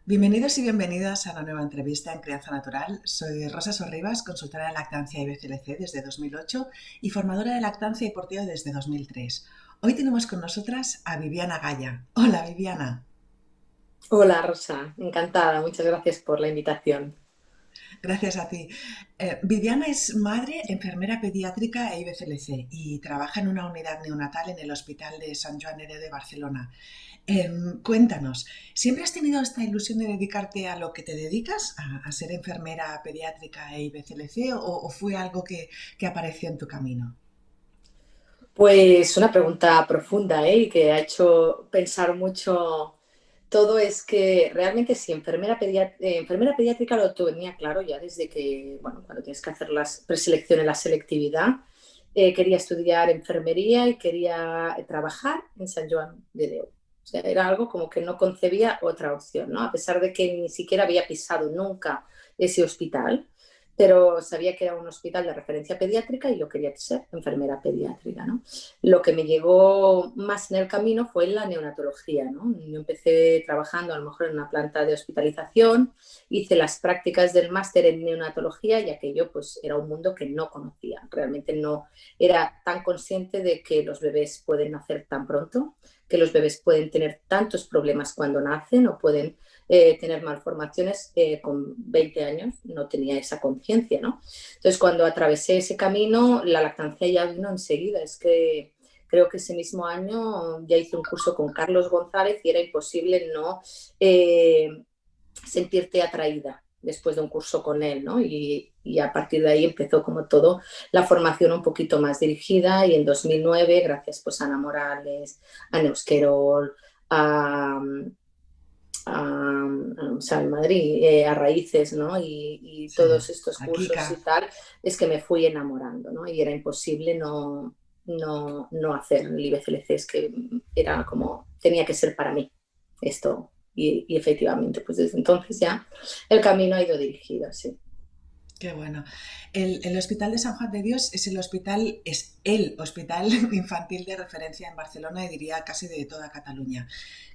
Bienvenidos y bienvenidas a una nueva entrevista en Crianza Natural. Soy Rosa Sorribas, consultora de lactancia y BCLC desde 2008 y formadora de lactancia y porteo desde 2003. Hoy tenemos con nosotras a Viviana Gaya. Hola, Viviana. Hola Rosa, encantada, muchas gracias por la invitación. Gracias a ti. Viviana es madre, enfermera pediátrica e IBCLC y trabaja en una unidad neonatal en el Hospital de Sant Joan Hereu de Barcelona. Cuéntanos, ¿siempre has tenido esta ilusión de dedicarte a lo que te dedicas, a ser enfermera pediátrica e IBCLC, o fue algo que apareció en tu camino? Pues una pregunta profunda, ¿eh? Y que ha hecho pensar mucho. Todo es que realmente sí, enfermera pediátrica lo tenía claro ya desde que, bueno, cuando tienes que hacer las preselecciones, la selectividad, quería estudiar enfermería y quería trabajar en Sant Joan de Déu. O sea, era algo como que no concebía otra opción, ¿no? A pesar de que ni siquiera había pisado nunca ese hospital, pero sabía que era un hospital de referencia pediátrica y yo quería ser enfermera pediátrica, ¿no? Lo que me llegó más en el camino fue la neonatología, ¿no? Yo empecé trabajando a lo mejor en una planta de hospitalización, hice las prácticas del máster en neonatología y aquello pues era un mundo que no conocía. Realmente no era tan consciente de que los bebés pueden nacer tan pronto, que los bebés pueden tener tantos problemas cuando nacen o pueden tener malformaciones con 20 años, no tenía esa conciencia, ¿no? Entonces, cuando atravesé ese camino, la lactancia ya vino enseguida. Es que creo que ese mismo año ya hice un curso con Carlos González y era imposible no sentirte atraída después de un curso con él, ¿no? Y a partir de ahí empezó como todo la formación un poquito más dirigida y en 2009, gracias pues a Ana Morales, a Neusquerol, o sea, en Madrid, a raíces, ¿no? Y Sí, todos estos a cursos y Kika. tal, es que me fui enamorando, ¿no? Y era imposible no hacer el IBCLC, es que era como, tenía que ser para mí esto. Y efectivamente, pues desde entonces ya el camino ha ido dirigido, sí. Qué bueno. El Hospital de San Juan de Dios es el hospital infantil de referencia en Barcelona y diría casi de toda Cataluña.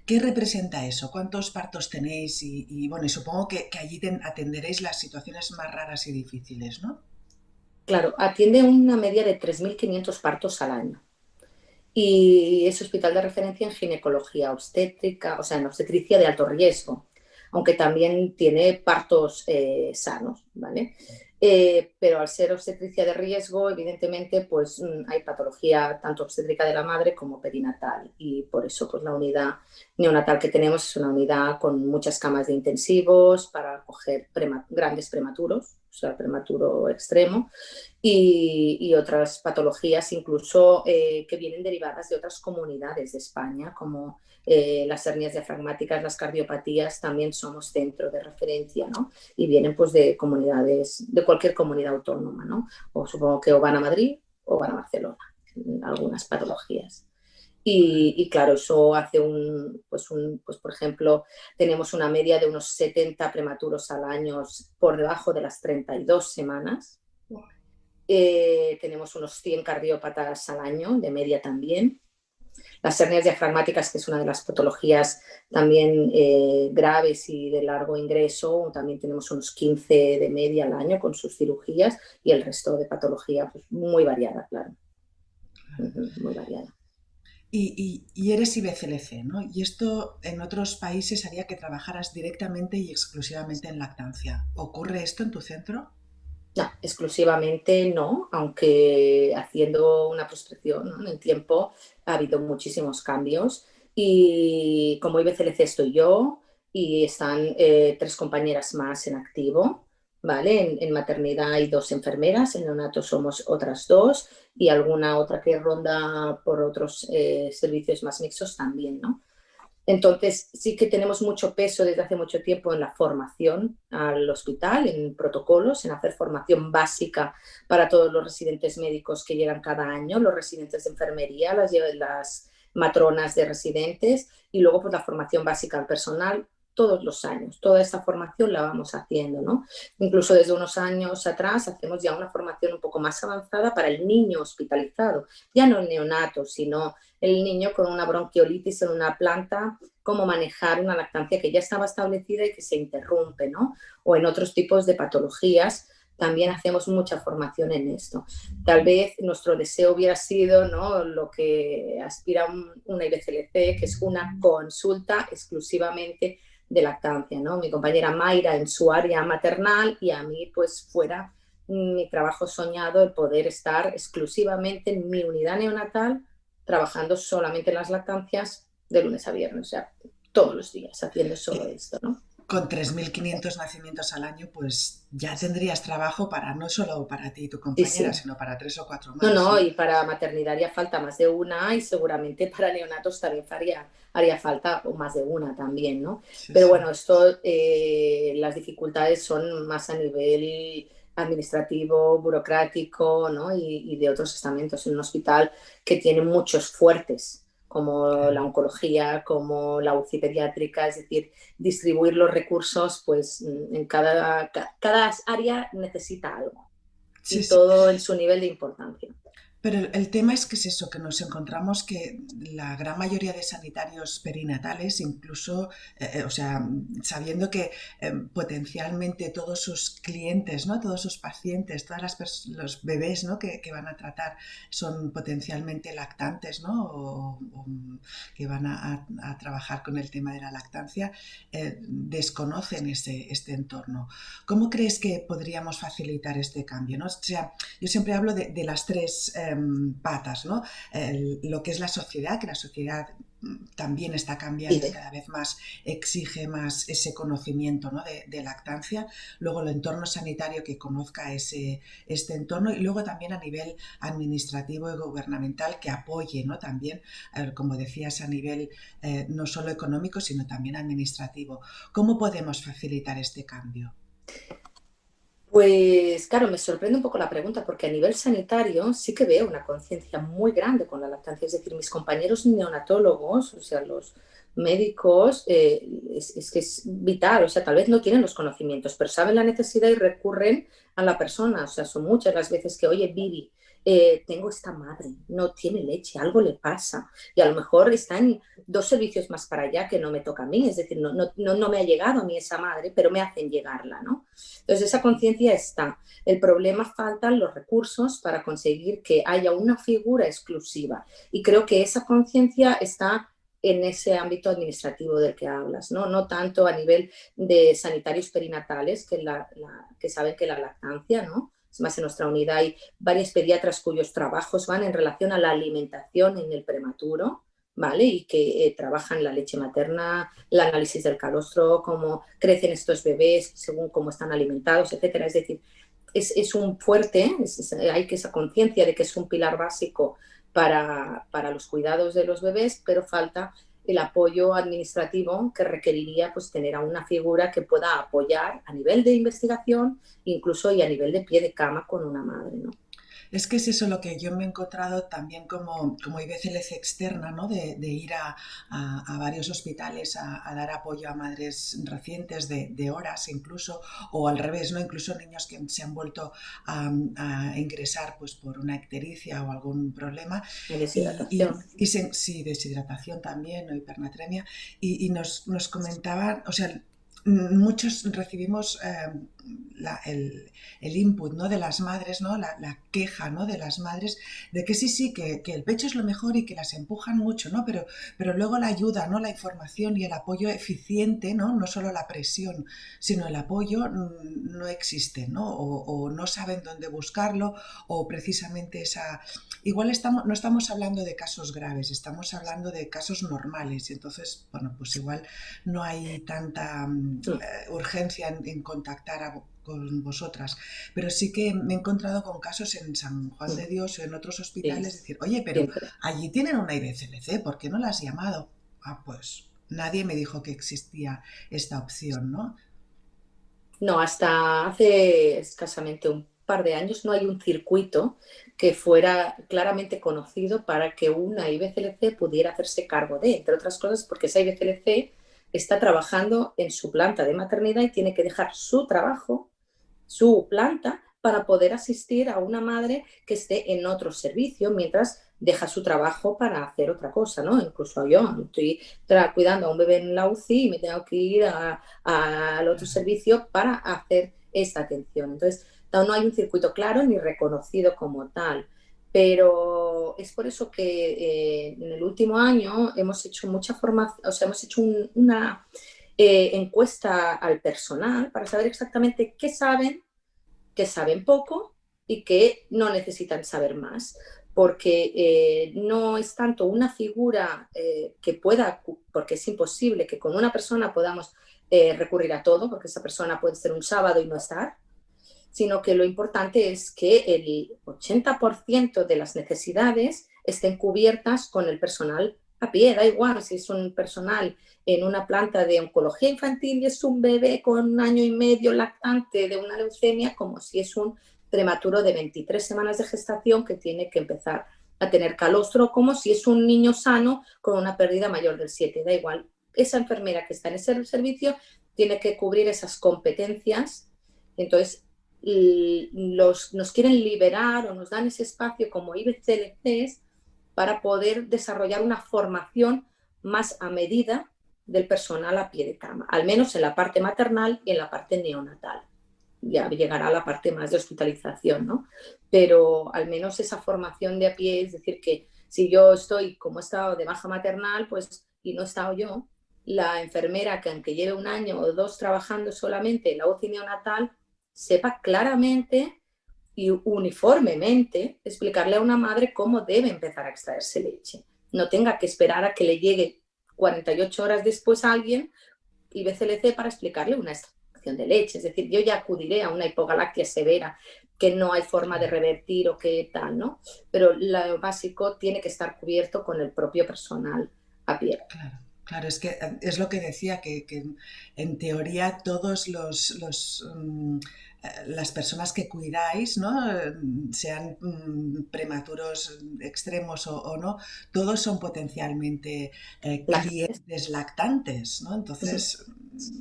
¿Qué representa eso? ¿Cuántos partos tenéis? Bueno, y supongo que allí atenderéis las situaciones más raras y difíciles, ¿no? Claro, atiende una media de 3.500 partos al año. Y es hospital de referencia en ginecología obstétrica, o sea, en obstetricia de alto riesgo, aunque también tiene partos sanos, ¿vale? Pero al ser obstetricia de riesgo, evidentemente, pues hay patología tanto obstétrica de la madre como perinatal y por eso pues la unidad neonatal que tenemos es una unidad con muchas camas de intensivos para acoger grandes prematuros, o sea, prematuro extremo, y otras patologías incluso que vienen derivadas de otras comunidades de España, como las hernias diafragmáticas, las cardiopatías, también somos centro de referencia, ¿no? Y vienen pues de comunidades, de cualquier comunidad autónoma, ¿no? O supongo que o van a Madrid o van a Barcelona, algunas patologías. Y claro, eso hace pues por ejemplo, tenemos una media de unos 70 prematuros al año por debajo de las 32 semanas. Tenemos unos 100 cardiópatas al año, de media también. Las hernias diafragmáticas, que es una de las patologías también graves y de largo ingreso, también tenemos unos 15 de media al año con sus cirugías y el resto de patología pues, muy variada, claro. Muy variada. Y eres IBCLC, ¿no? Y esto en otros países haría que trabajaras directamente y exclusivamente en lactancia. ¿Ocurre esto en tu centro? No, exclusivamente no, aunque haciendo una prospección, ¿no? En el tiempo ha habido muchísimos cambios y como IBCLC estoy yo y están tres compañeras más en activo, ¿vale? En maternidad hay dos enfermeras, en neonato somos otras dos y alguna otra que ronda por otros servicios más mixtos también, ¿no? Entonces, sí que tenemos mucho peso desde hace mucho tiempo en la formación al hospital, en protocolos, en hacer formación básica para todos los residentes médicos que llegan cada año, los residentes de enfermería, las matronas de residentes y luego pues la formación básica al personal. todos los años. Toda esta formación la vamos haciendo, ¿no? Incluso desde unos años atrás hacemos ya una formación un poco más avanzada para el niño hospitalizado, ya no el neonato, sino el niño con una bronquiolitis en una planta, cómo manejar una lactancia que ya estaba establecida y que se interrumpe, ¿no? O en otros tipos de patologías también hacemos mucha formación en esto. Tal vez nuestro deseo hubiera sido, ¿no?, lo que aspira una IBCLC, que es una consulta exclusivamente de lactancia, ¿no? Mi compañera Mayra en su área maternal y a mí pues fuera mi trabajo soñado el poder estar exclusivamente en mi unidad neonatal trabajando solamente en las lactancias de lunes a viernes, o sea, todos los días haciendo solo Y esto, ¿no? con 3.500 nacimientos al año, pues ya tendrías trabajo para no solo para ti y tu Sí, compañera, sí. sino para 3 o 4 No, más, no, ¿no? y para maternidad haría falta más de una y seguramente para neonatos también haría falta más de una también, ¿no? Sí, Pero sí. bueno, esto, las dificultades son más a nivel administrativo, burocrático, ¿no? Y de otros estamentos en un hospital que tiene muchos fuertes, como la Claro. oncología, como la UCI pediátrica, es decir, distribuir los recursos, pues en cada área necesita algo Sí, y sí. todo en su nivel de importancia. Pero el tema es que es eso, que nos encontramos que la gran mayoría de sanitarios perinatales, incluso, o sea, sabiendo que potencialmente todos sus clientes, ¿no? Todos sus pacientes, los bebés, ¿no?, que van a tratar son potencialmente lactantes, ¿no? O que van a trabajar con el tema de la lactancia, desconocen este entorno. ¿Cómo crees que podríamos facilitar este cambio, ¿no? O sea, yo siempre hablo de las tres patas, ¿no? Lo que es la sociedad, que la sociedad también está cambiando y Vive. cada vez más exige más ese conocimiento, ¿no?, de lactancia. Luego el entorno sanitario que conozca este entorno y luego también a nivel administrativo y gubernamental que apoye, ¿no?, también, como decías, a nivel no solo económico sino también administrativo. ¿Cómo podemos facilitar este cambio? Pues claro, me sorprende un poco la pregunta porque a nivel sanitario sí que veo una conciencia muy grande con la lactancia. Es decir, mis compañeros neonatólogos, o sea, los médicos, es que es vital. O sea, tal vez no tienen los conocimientos, pero saben la necesidad y recurren a la persona. O sea, son muchas las veces que, oye, Vivi, tengo esta madre, no tiene leche, algo le pasa. Y a lo mejor está en 2 servicios más para allá que no me toca a mí. Es decir, no me ha llegado a mí esa madre, pero me hacen llegarla, ¿no? Entonces, esa conciencia está. El problema, faltan los recursos para conseguir que haya una figura exclusiva. Y creo que esa conciencia está en ese ámbito administrativo del que hablas, ¿no? No tanto a nivel de sanitarios perinatales, que saben que la lactancia, ¿no? Es más, en nuestra unidad hay varias pediatras cuyos trabajos van en relación a la alimentación en el prematuro, ¿vale? Y que trabajan la leche materna, el análisis del calostro, cómo crecen estos bebés según cómo están alimentados, etcétera. Es decir, es un fuerte, hay que esa conciencia de que es un pilar básico para los cuidados de los bebés, pero falta el apoyo administrativo que requeriría pues tener a una figura que pueda apoyar a nivel de investigación, incluso y a nivel de pie de cama con una madre, ¿no? Es que es eso lo que yo me he encontrado también como IBCLC externa, ¿no? De ir a varios hospitales a dar apoyo a madres recientes de horas incluso, o al revés, ¿no? Incluso niños que se han vuelto a ingresar pues, por una ictericia o algún problema La y, deshidratación. sí, deshidratación también o hipernatremia y nos comentaban, o sea, muchos recibimos el input, ¿no?, de las madres, ¿no?, la queja, ¿no?, de las madres de que sí, que el pecho es lo mejor y que las empujan mucho, ¿no? Pero luego la ayuda, ¿no?, la información y el apoyo eficiente, ¿no?, no solo la presión, sino el apoyo no existe, ¿no? O no saben dónde buscarlo o precisamente esa... Igual no estamos hablando de casos graves, estamos hablando de casos normales y entonces, bueno, pues igual no hay tanta urgencia en contactar con vosotras, pero sí que me he encontrado con casos en San Juan de Dios o en otros Sí, hospitales, decir, oye, pero siempre. allí tienen una IBCLC, ¿por qué no la has llamado? Ah, pues nadie me dijo que existía esta opción, ¿no? No, hasta hace escasamente un par de años no hay un circuito que fuera claramente conocido para que una IBCLC pudiera hacerse cargo de, entre otras cosas, porque esa IBCLC está trabajando en su planta de maternidad y tiene que dejar su trabajo, su planta, para poder asistir a una madre que esté en otro servicio mientras deja su trabajo para hacer otra cosa, ¿no? Incluso yo estoy cuidando a un bebé en la UCI y me tengo que ir al otro Claro. servicio para hacer esta atención. Entonces, no hay un circuito claro ni reconocido como tal. Pero es por eso que en el último año hemos hecho mucha formación, o sea, hemos hecho una encuesta al personal para saber exactamente qué saben, que saben poco y que no necesitan saber más, porque no es tanto una figura que pueda, porque es imposible que con una persona podamos recurrir a todo, porque esa persona puede ser un sábado y no estar, sino que lo importante es que el 80% de las necesidades estén cubiertas con el personal a pie. Da igual si es un personal en una planta de oncología infantil y es un bebé con 1 año y medio lactante de una leucemia, como si es un prematuro de 23 semanas de gestación que tiene que empezar a tener calostro, como si es un niño sano con una pérdida mayor del 7. Da igual. Esa enfermera que está en ese servicio tiene que cubrir esas competencias. Entonces, nos quieren liberar o nos dan ese espacio como IBCLCs para poder desarrollar una formación más a medida del personal a pie de cama, al menos en la parte maternal y en la parte neonatal. Ya llegará la parte más de hospitalización, ¿no? Pero al menos esa formación de a pie, es decir, que si yo estoy como he estado de baja maternal, pues, y no he estado yo, la enfermera que aunque lleve 1 año o 2 trabajando solamente en la UCI neonatal, sepa claramente y uniformemente explicarle a una madre cómo debe empezar a extraerse leche. No tenga que esperar a que le llegue 48 horas después a alguien y BCLC para explicarle una extracción de leche. Es decir, yo ya acudiré a una hipogalactia severa que no hay forma de revertir o qué tal, ¿no? Pero lo básico tiene que estar cubierto con el propio personal a pie. Claro, claro, es que es lo que decía, que en teoría todos las personas que cuidáis, ¿no? Sean prematuros extremos o no, todos son potencialmente Lactantes. clientes lactantes, ¿no? Ujú. Entonces,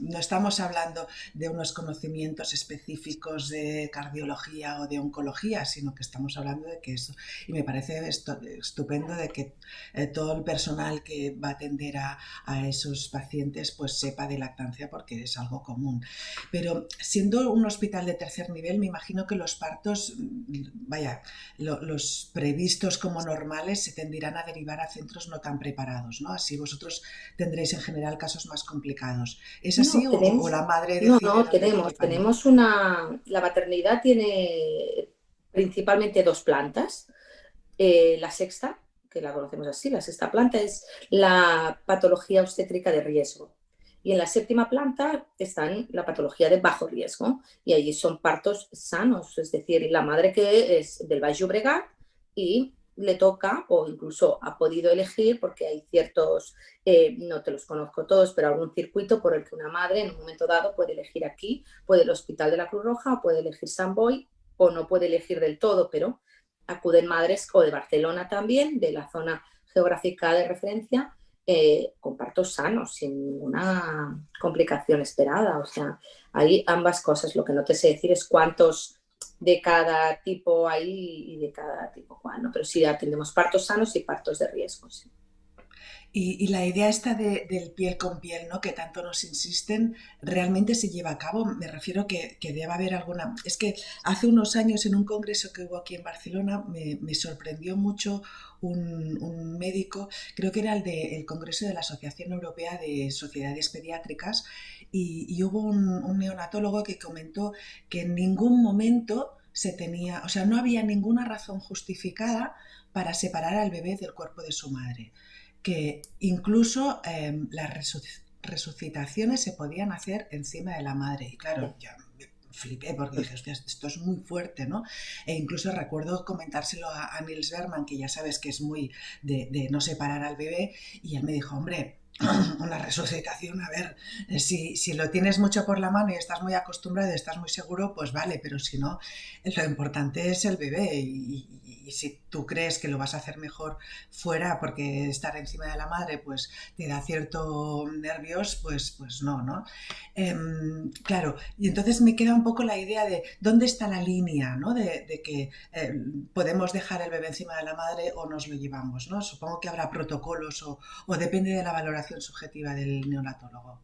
no estamos hablando de unos conocimientos específicos de cardiología o de oncología, sino que estamos hablando de que eso, y me parece estupendo de que todo el personal que va a atender a esos pacientes pues sepa de lactancia porque es algo común. Pero siendo un hospital de tercer nivel, me imagino que los partos, vaya, los previstos como normales se tendirán a derivar a centros no tan preparados, ¿no? Así vosotros tendréis en general casos más complicados. ¿Es No, así o tenemos, la madre no, decide no, dónde quiere parir? tenemos una, la maternidad tiene principalmente 2 plantas. La sexta, que la conocemos así, la sexta planta es la patología obstétrica de riesgo. Y en la séptima planta está la patología de bajo riesgo. Y allí son partos sanos, es decir, la madre que es del Baix Llobregat y le toca, o incluso ha podido elegir, porque hay ciertos, no te los conozco todos, pero algún circuito por el que una madre en un momento dado puede elegir aquí, puede el Hospital de la Cruz Roja, o puede elegir Sant Boi, o no puede elegir del todo, pero acuden madres o de Barcelona también, de la zona geográfica de referencia, con partos sanos, sin ninguna complicación esperada. O sea, hay ambas cosas. Lo que no te sé decir es cuántos de cada tipo hay y de cada tipo cuál, ¿no? Pero sí atendemos partos sanos y partos de riesgo. Sí. Y la idea esta del piel con piel, ¿no? Que tanto nos insisten, realmente se lleva a cabo. Me refiero que debe haber alguna... Es que hace unos años en un congreso que hubo aquí en Barcelona me sorprendió mucho un médico, creo que era el Congreso de la Asociación Europea de Sociedades Pediátricas, y hubo un neonatólogo que comentó que en ningún momento se tenía, o sea, no había ninguna razón justificada para separar al bebé del cuerpo de su madre, que incluso las resucitaciones se podían hacer encima de la madre. Y claro, ya me flipé porque dije, hostia, esto es muy fuerte, ¿no? E incluso recuerdo comentárselo a Nils Berman, que ya sabes que es muy de no separar al bebé, y él me dijo, hombre, Una resucitación, a ver, si lo tienes mucho por la mano y estás muy acostumbrado y estás muy seguro, pues vale, pero si no, lo importante es el bebé y si tú crees que lo vas a hacer mejor fuera porque estar encima de la madre pues te da cierto nervios, pues no, ¿no? Claro, y entonces me queda un poco la idea de dónde está la línea, ¿no? De que podemos dejar el bebé encima de la madre o nos lo llevamos, ¿no? Supongo que habrá protocolos o depende de la valoración subjetiva del neonatólogo.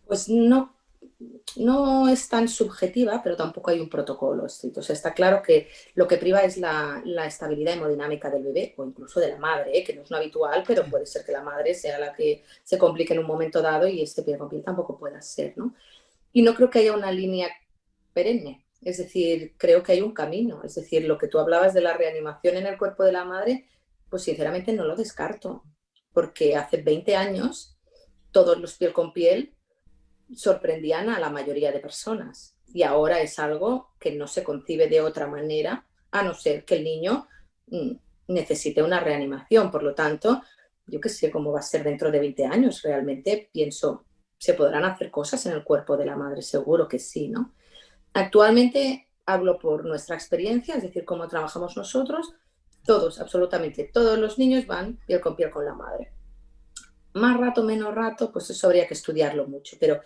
Pues no, no es tan subjetiva, pero tampoco hay un protocolo estricto. O sea, está claro que lo que priva es la estabilidad hemodinámica del bebé o incluso de la madre, que no es lo habitual, pero Sí. puede ser que la madre sea la que se complique en un momento dado y este piel con piel tampoco pueda ser, ¿no? Y no creo que haya una línea perenne, es decir, creo que hay un camino, es decir, lo que tú hablabas de la reanimación en el cuerpo de la madre, pues sinceramente no lo descarto, porque hace 20 años todos los piel con piel sorprendían a la mayoría de personas y ahora es algo que no se concibe de otra manera a no ser que el niño mm, necesite una reanimación. Por lo tanto, yo qué sé cómo va a ser dentro de 20 años. Realmente pienso, ¿se podrán hacer cosas en el cuerpo de la madre? Seguro que sí, ¿no? Actualmente hablo por nuestra experiencia, es decir, cómo trabajamos nosotros. Todos, absolutamente todos los niños van piel con la madre. Más rato, menos rato, pues eso habría que estudiarlo mucho, pero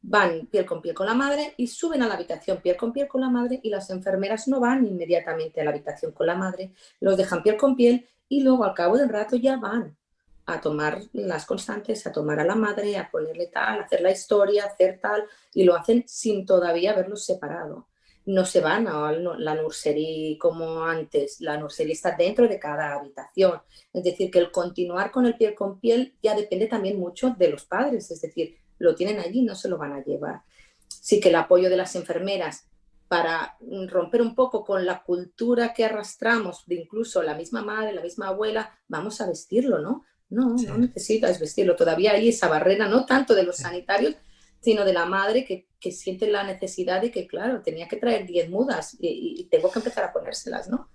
van piel con la madre y suben a la habitación piel con la madre y las enfermeras no van inmediatamente a la habitación con la madre, los dejan piel con piel y luego al cabo del rato ya van a tomar las constantes, a tomar a la madre, a ponerle tal, a hacer la historia, hacer tal, y lo hacen sin todavía haberlos separado. No se van a la nursería como antes, la nursería está dentro de cada habitación. Es decir, que el continuar con el piel con piel ya depende también mucho de los padres, es decir, lo tienen allí, no se lo van a llevar. Sí que el apoyo de las enfermeras para romper un poco con la cultura que arrastramos de incluso la misma madre, la misma abuela, vamos a vestirlo, ¿no? No, Sí, no necesitas vestirlo. Todavía hay esa barrera, no tanto de los sí, sanitarios, sino de la madre que siente la necesidad de que, claro, tenía que traer 10 mudas y tengo que empezar a ponérselas, ¿no?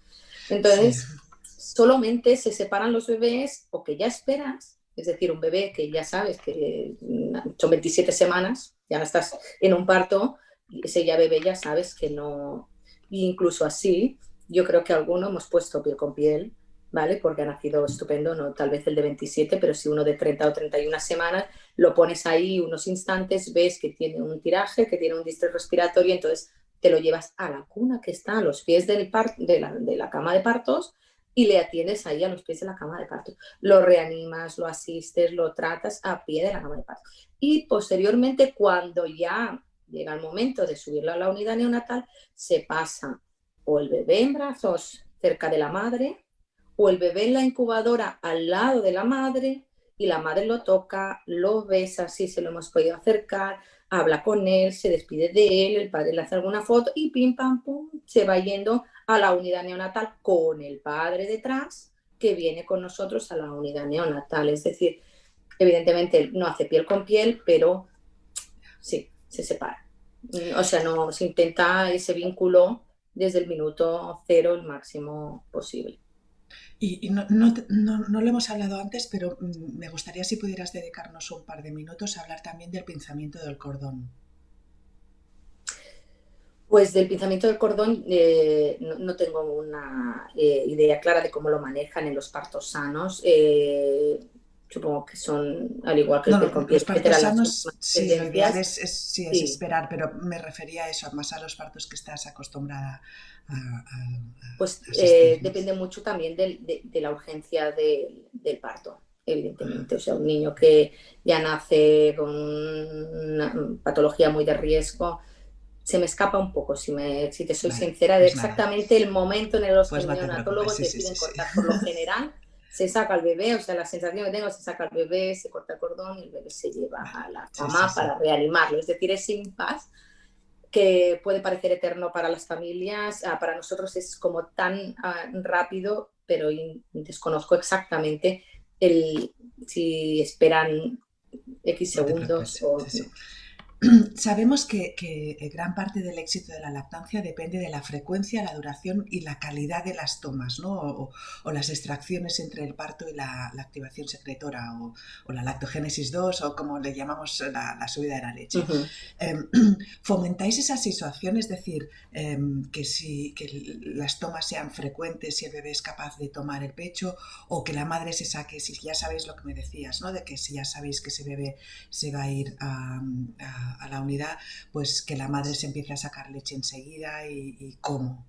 sí, Entonces, solamente se separan los bebés o que ya esperas, es decir, un bebé que ya sabes que son 27 semanas, ya estás en un parto, ese ya bebé ya sabes que no, e incluso así, yo creo que alguno hemos puesto piel con piel, ¿vale? Porque ha nacido estupendo, no tal vez el de 27, pero si uno de 30 o 31 semanas, lo pones ahí unos instantes, ves que tiene un tiraje, que tiene un distrés respiratorio, entonces te lo llevas a la cuna que está a los pies de la cama de partos y le atiendes ahí a los pies de la cama de partos. Lo reanimas, lo asistes, lo tratas a pie de la cama de partos. Y posteriormente, cuando ya llega el momento de subirlo a la unidad neonatal, se pasa o el bebé en brazos cerca de la madre o el bebé en la incubadora al lado de la madre y la madre lo toca, lo besa, si se lo hemos podido acercar, habla con él, se despide de él, el padre le hace alguna foto y pim, pam, pum, se va yendo a la unidad neonatal con el padre detrás que viene con nosotros a la unidad neonatal. Es decir, evidentemente no hace piel con piel, pero sí, se separa. O sea, no se intenta ese vínculo desde el minuto cero el máximo posible. y no lo hemos hablado antes, pero me gustaría si pudieras dedicarnos un par de minutos a hablar también del pinzamiento del cordón. Pues del pinzamiento del cordón no tengo una idea clara de cómo lo manejan en los partos sanos. Supongo que son, al igual que el No, piel con los piel, etcétera, etcétera, las sanos, mismas sí, lo ideal tendencias. sí, es Sí, esperar, pero me refería a eso, más a los partos que estás acostumbrada pues a asistir, ¿no? depende mucho también de la urgencia del parto, evidentemente. O sea, un niño que ya nace con una patología muy de riesgo, se me escapa un poco, si te soy Vale, sincera, de pues nada, exactamente el momento en el que pues el no te preocupes, neonatólogos sí, sí, deciden sí, sí. cortar. Por lo general, se saca al bebé, o sea, la sensación que tengo, se saca al bebé, se corta el cordón y el bebé se lleva Vale, a la sí, sí, cama sí. para reanimarlo. Es decir, ese impasse que puede parecer eterno para las familias, para nosotros es como tan rápido, pero desconozco exactamente el, si esperan X No te segundos preocupes, o sí, no. sí. Sabemos que gran parte del éxito de la lactancia depende de la frecuencia, la duración y la calidad de las tomas, ¿no? O las extracciones entre el parto y la activación secretora, o la lactogénesis 2, o como le llamamos la subida de la leche. Ujú. Eh, ¿Fomentáis esa situación? Es decir, que las tomas sean frecuentes, si el bebé es capaz de tomar el pecho, o que la madre se saque, si ya sabéis lo que me decías, ¿no? De que si ya sabéis que ese bebé se va a ir a la unidad, pues que la madre se empiece a sacar leche enseguida y cómo.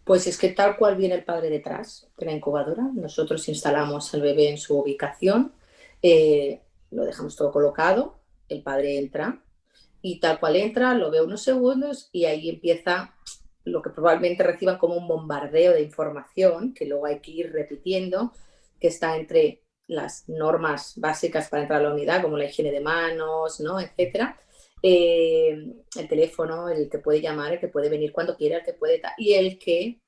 Pues es que tal cual viene el padre detrás de la incubadora, nosotros instalamos al bebé en su ubicación, lo dejamos todo colocado, el padre entra y tal cual entra, lo ve unos segundos y ahí empieza lo que probablemente reciban como un bombardeo de información que luego hay que ir repitiendo, que está entre las normas básicas para entrar a la unidad, como la higiene de manos, ¿no? Etcétera. El teléfono, el que puede llamar, el que puede venir cuando quiera, el que puede... Y el que,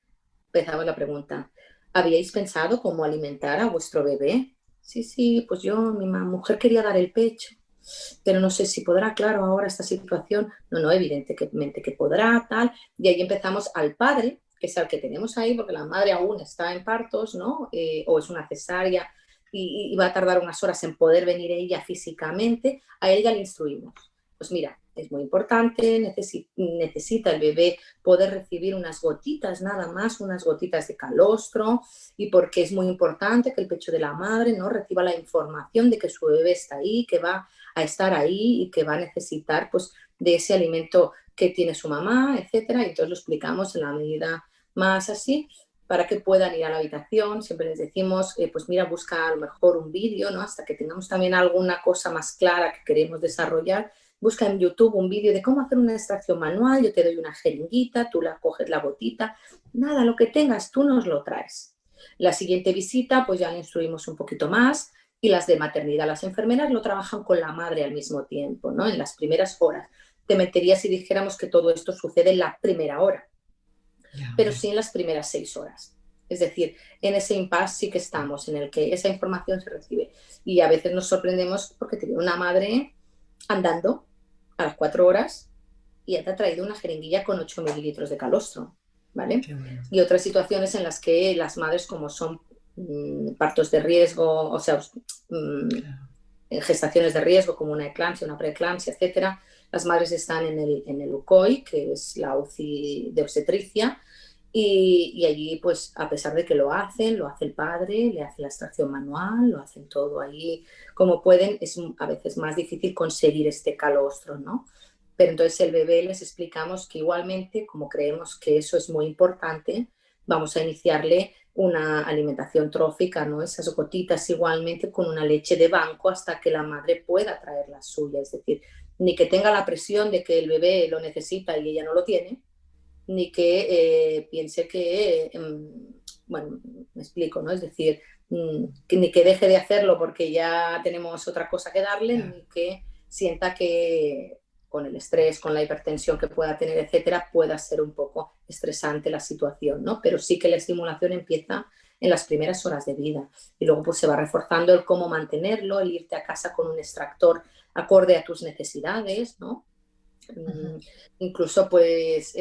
empezaba la pregunta, ¿habíais pensado cómo alimentar a vuestro bebé? Sí, sí, pues yo, mi mujer quería dar el pecho, pero no sé si podrá, claro, ahora esta situación. No, no, evidentemente que podrá, tal. Y ahí empezamos al padre, que es el que tenemos ahí, porque la madre aún está en partos, ¿no? O es una cesárea y va a tardar unas horas en poder venir ella físicamente, a él ya le instruimos. Pues mira, es muy importante, necesita el bebé poder recibir unas gotitas, nada más, unas gotitas de calostro, y porque es muy importante que el pecho de la madre no reciba la información de que su bebé está ahí, que va a estar ahí y que va a necesitar pues de ese alimento que tiene su mamá, etcétera. Y entonces lo explicamos en la medida más así para que puedan ir a la habitación. Siempre les decimos, pues mira, busca a lo mejor un vídeo, ¿no? Hasta que tengamos también alguna cosa más clara que queremos desarrollar. Busca en YouTube un vídeo de cómo hacer una extracción manual, yo te doy una jeringuita, tú la coges la gotita, nada, lo que tengas, tú nos lo traes. La siguiente visita, pues ya le instruimos un poquito más, y las de maternidad. Las enfermeras lo trabajan con la madre al mismo tiempo, ¿no? En las primeras horas. Te meterías si dijéramos que todo esto sucede en la primera hora, Ya, pero ya. sí en las primeras 6 horas. Es decir, en ese impasse sí que estamos, en el que esa información se recibe. Y a veces nos sorprendemos porque tiene una madre andando a las 4 horas y ya te ha traído una jeringuilla con 8 mililitros de calostro, ¿vale? Qué bueno. Y otras situaciones en las que las madres, como son partos de riesgo, o sea, Claro. gestaciones de riesgo como una eclampsia, una preeclampsia, etcétera, las madres están en el UCOI, que es la UCI de obstetricia, y allí, pues, a pesar de que lo hace el padre, le hace la extracción manual, lo hacen todo ahí como pueden, es a veces más difícil conseguir este calostro, ¿no? Pero entonces el bebé les explicamos que igualmente, como creemos que eso es muy importante, vamos a iniciarle una alimentación trófica, ¿no? Esas gotitas igualmente con una leche de banco hasta que la madre pueda traer la suya, es decir, ni que tenga la presión de que el bebé lo necesita y ella no lo tiene, ni que piense que, bueno, me explico, ¿no? Es decir, ni que deje de hacerlo porque ya tenemos otra cosa que darle, Ya. ni que sienta que con el estrés, con la hipertensión que pueda tener, etcétera, pueda ser un poco estresante la situación, ¿no? Pero sí que la estimulación empieza en las primeras horas de vida y luego pues se va reforzando el cómo mantenerlo, el irte a casa con un extractor acorde a tus necesidades, ¿no? Ujú. Mm, Incluso pues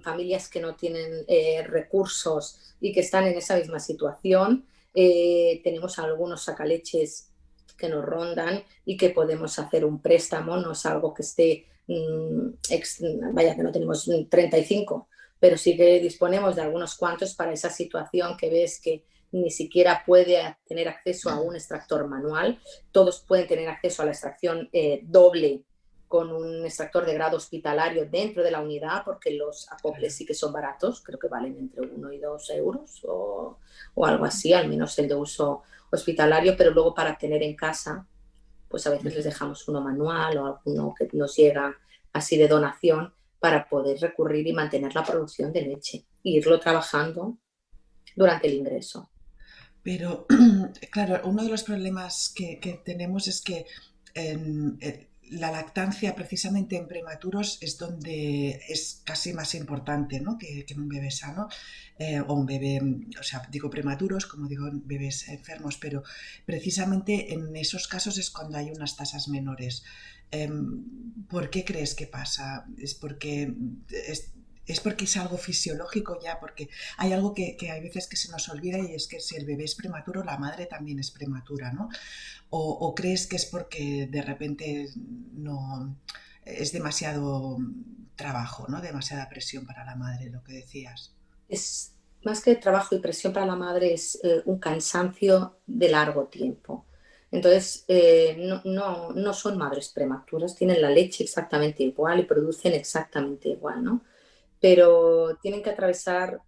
familias que no tienen recursos y que están en esa misma situación, tenemos algunos sacaleches que nos rondan y que podemos hacer un préstamo, no es algo que esté, vaya que no tenemos 35, pero sí que disponemos de algunos cuantos para esa situación que ves que ni siquiera puede tener acceso a un extractor manual, todos pueden tener acceso a la extracción doble con un extractor de grado hospitalario dentro de la unidad, porque los acoples Claro. sí que son baratos, creo que valen entre 1 y 2 euros o algo así, al menos el de uso hospitalario, pero luego para tener en casa, pues a veces les Ujú. dejamos uno manual o alguno que nos llega así de donación para poder recurrir y mantener la producción de leche e irlo trabajando durante el ingreso. Pero, claro, uno de los problemas que tenemos es que la lactancia precisamente en prematuros es donde es casi más importante, ¿no? Que en un bebé sano o un bebé, o sea, digo prematuros, como digo bebés enfermos, pero precisamente en esos casos es cuando hay unas tasas menores. ¿Por qué crees que pasa? Es, es porque es algo fisiológico ya, porque hay algo que hay veces que se nos olvida y es que si el bebé es prematuro, la madre también es prematura, ¿no? O crees que es porque de repente no es demasiado trabajo, ¿no? Demasiada presión para la madre, lo que decías. Es más que trabajo y presión para la madre, es un cansancio de largo tiempo. Entonces, no son madres prematuras, tienen la leche exactamente igual y producen exactamente igual, ¿no? Pero tienen que atravesar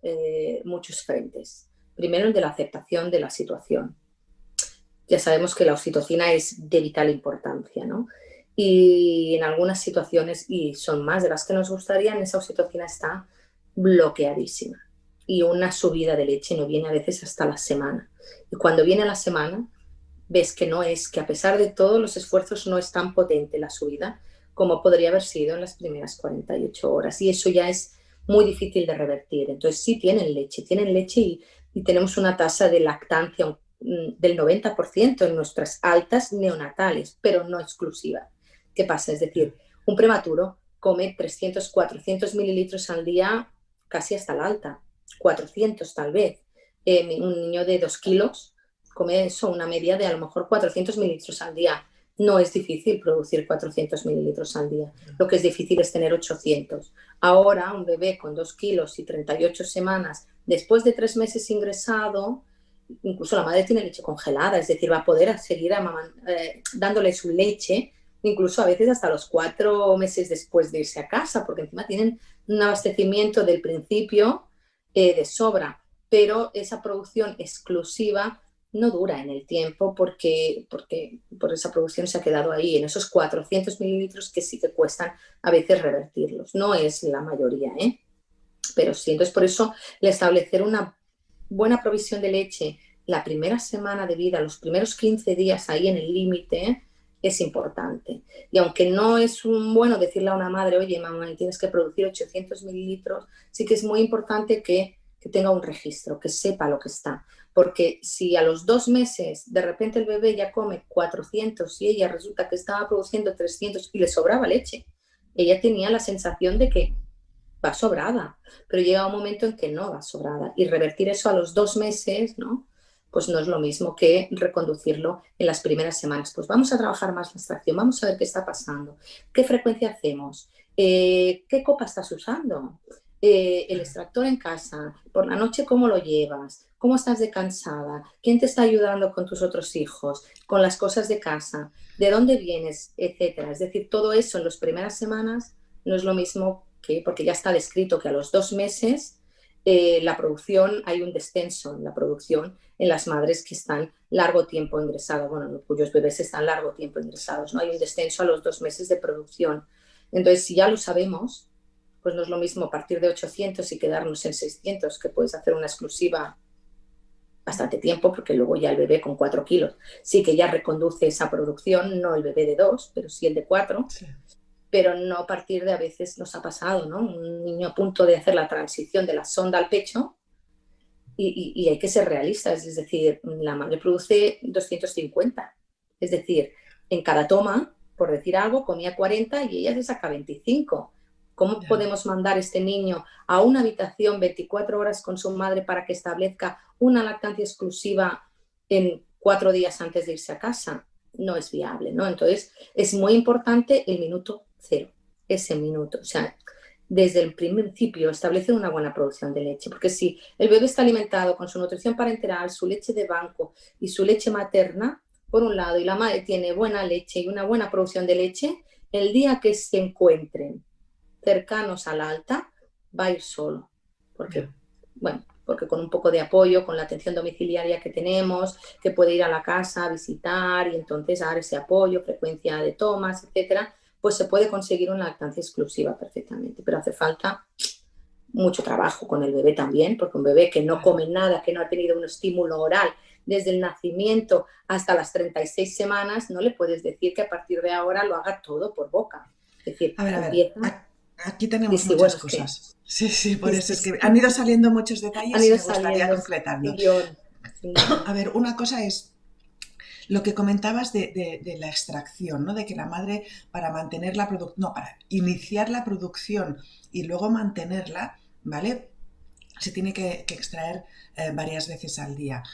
muchos frentes. Primero, el de la aceptación de la situación. Ya sabemos que la oxitocina es de vital importancia, ¿no? Y en algunas situaciones, y son más de las que nos gustarían, esa oxitocina está bloqueadísima. Y una subida de leche no viene a veces hasta la semana. Y cuando viene a la semana, ves que no es, que a pesar de todos los esfuerzos no es tan potente la subida como podría haber sido en las primeras 48 horas. Y eso ya es muy difícil de revertir. Entonces sí tienen leche y tenemos una tasa de lactancia del 90% en nuestras altas neonatales, pero no exclusiva. ¿Qué pasa? Es decir, un prematuro come 300, 400 mililitros al día casi hasta la alta, 400 tal vez. Un niño de 2 kilos come eso, una media de a lo mejor 400 mililitros al día. No es difícil producir 400 mililitros al día. Lo que es difícil es tener 800. Ahora, un bebé con 2 kilos y 38 semanas, después de 3 meses ingresado, incluso la madre tiene leche congelada, es decir, va a poder seguir dándole su leche, incluso a veces hasta los 4 meses después de irse a casa, porque encima tienen un abastecimiento del principio de sobra, pero esa producción exclusiva no dura en el tiempo porque por esa producción se ha quedado ahí, en esos 400 mililitros que sí que cuestan a veces revertirlos. No es la mayoría, ¿eh? Pero sí, entonces por eso el establecer una buena provisión de leche la primera semana de vida, los primeros 15 días ahí en el límite, es importante. Y aunque no es bueno decirle a una madre, oye, mamá, tienes que producir 800 mililitros, sí que es muy importante que tenga un registro, que sepa lo que está. Porque si a los 2 meses de repente el bebé ya come 400 y ella resulta que estaba produciendo 300 y le sobraba leche, ella tenía la sensación de que va sobrada, pero llega un momento en que no va sobrada y revertir eso a los 2 meses, ¿no? Pues no es lo mismo que reconducirlo en las primeras semanas. Pues vamos a trabajar más la extracción, vamos a ver qué está pasando, qué frecuencia hacemos, qué copa estás usando, el extractor en casa, por la noche cómo lo llevas, cómo estás de cansada, quién te está ayudando con tus otros hijos, con las cosas de casa, de dónde vienes, etcétera. Es decir, todo eso en las primeras semanas no es lo mismo que, porque ya está descrito que a los 2 meses la producción, hay un descenso en la producción en las madres que están largo tiempo ingresadas, bueno, cuyos bebés están largo tiempo ingresados, ¿no? Hay un descenso a los 2 meses de producción. Entonces, si ya lo sabemos, pues no es lo mismo partir de 800 y quedarnos en 600, que puedes hacer una exclusiva bastante tiempo, porque luego ya el bebé con 4 kilos sí que ya reconduce esa producción, no el bebé de 2, pero sí el de 4, Sí. pero no a partir de, a veces nos ha pasado, ¿no? Un niño a punto de hacer la transición de la sonda al pecho y hay que ser realistas, es decir, la madre produce 250, es decir, en cada toma, por decir algo, comía 40 y ella se saca 25. ¿Cómo Ya. podemos mandar a este niño a una habitación 24 horas con su madre para que establezca una lactancia exclusiva en 4 días antes de irse a casa? No es viable, ¿no? Entonces, es muy importante el minuto cero, ese minuto. O sea, desde el principio establecer una buena producción de leche, porque si el bebé está alimentado con su nutrición parenteral, su leche de banco y su leche materna, por un lado, y la madre tiene buena leche y una buena producción de leche, el día que se encuentren cercanos al alta, va a ir solo, Ya. porque, bueno, porque con un poco de apoyo, con la atención domiciliaria que tenemos, que puede ir a la casa a visitar y entonces dar ese apoyo, frecuencia de tomas, etcétera, pues se puede conseguir una lactancia exclusiva perfectamente, pero hace falta mucho trabajo con el bebé también, porque un bebé que no Claro. come nada, que no ha tenido un estímulo oral, desde el nacimiento hasta las 36 semanas, no le puedes decir que a partir de ahora lo haga todo por boca. Es decir, A ver, empieza. aquí Sí, tenemos sí, muchas bueno, es que cosas. Sí, sí, por sí, eso sí, es que sí. han ido saliendo muchos Han detalles y ido me gustaría saliendo concretarlo. sin guión, sin guión. A ver, una cosa es lo que comentabas de la extracción, ¿no? De que la madre para mantener la producción, no, para iniciar la producción y luego mantenerla, ¿vale? Se tiene que extraer varias veces al día.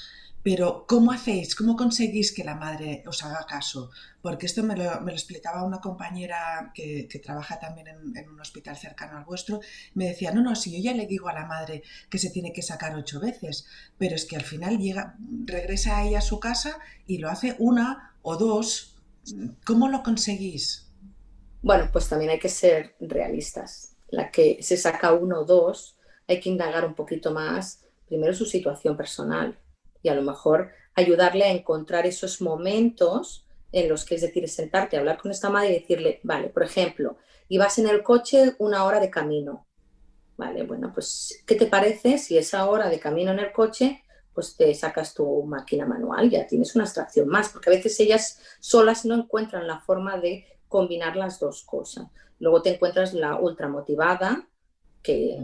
Pero, ¿cómo hacéis? ¿Cómo conseguís que la madre os haga caso? Porque esto me lo explicaba una compañera que trabaja también en un hospital cercano al vuestro. Me decía, no, no, si yo ya le digo a la madre que se tiene que sacar 8 veces, pero es que al final regresa a ella a su casa y lo hace una o dos. ¿Cómo lo conseguís? Bueno, pues también hay que ser realistas. La que se saca uno o dos, hay que indagar un poquito más, primero su situación personal y a lo mejor ayudarle a encontrar esos momentos en los que, es decir, sentarte a hablar con esta madre y decirle, vale, por ejemplo, ibas en el coche 1 hora de camino, vale, bueno, pues, ¿qué te parece si esa hora de camino en el coche, pues te sacas tu máquina manual, ya tienes una extracción más, porque a veces ellas solas no encuentran la forma de combinar las dos cosas. Luego te encuentras la ultra motivada, que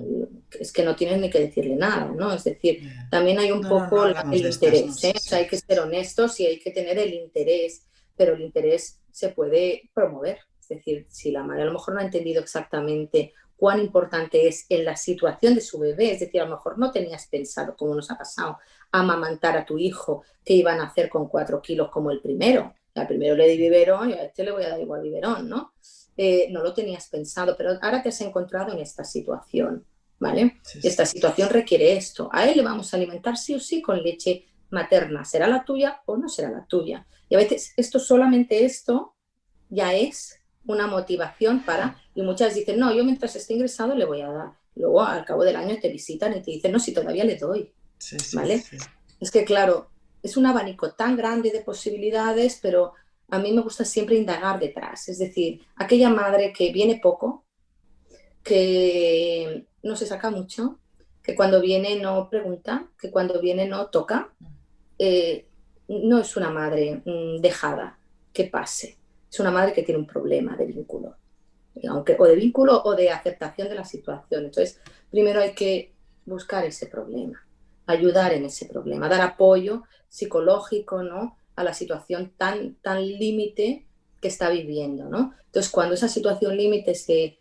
es que no tienes ni que decirle nada, ¿no? Es decir, también hay un No, no, no poco hablamos el de estas, no, interés, ¿eh? sí, O sea, sí. hay que ser honestos y hay que tener el interés, pero el interés se puede promover. Es decir, si la madre a lo mejor no ha entendido exactamente cuán importante es en la situación de su bebé, es decir, a lo mejor no tenías pensado, como nos ha pasado, amamantar a tu hijo que iban a hacer con 4 kilos como el primero. Al primero le di biberón y a este le voy a dar igual biberón, ¿no? No lo tenías pensado, pero ahora te has encontrado en esta situación, ¿vale? Sí, Esta sí. situación requiere esto. A él le vamos a alimentar sí o sí con leche materna. ¿Será la tuya o no será la tuya? Y a veces solamente esto ya es una motivación para, y muchas dicen, no, yo mientras esté ingresado le voy a dar. Luego al cabo del año te visitan y te dicen, no, si todavía le doy, Sí, sí, ¿vale? sí. Es que claro, es un abanico tan grande de posibilidades, pero a mí me gusta siempre indagar detrás. Es decir, aquella madre que viene poco, que no se saca mucho, que cuando viene no pregunta, que cuando viene no toca, eh, no es una madre dejada que pase. Es una madre que tiene un problema de vínculo, aunque, o de vínculo o de aceptación de la situación. Entonces, primero hay que buscar ese problema, ayudar en ese problema, dar apoyo psicológico, ¿no? A la situación tan límite que está viviendo, ¿no? Entonces, cuando esa situación límite se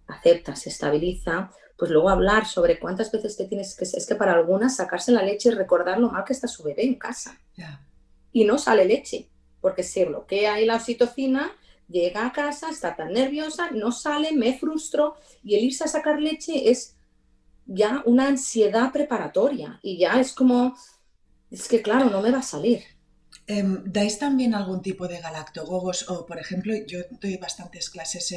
acepta, se estabiliza, pues luego hablar sobre cuántas veces te tienes que... Es que para algunas sacarse la leche y recordar lo mal que está su bebé en casa Ya. y no sale leche, porque se bloquea ahí la oxitocina, llega a casa, está tan nerviosa, no sale, me frustro, y el irse a sacar leche es ya una ansiedad preparatoria, y ya es como, es que claro, no me va a salir. ¿Dais también algún tipo de galactogogos? O, por ejemplo, yo doy bastantes clases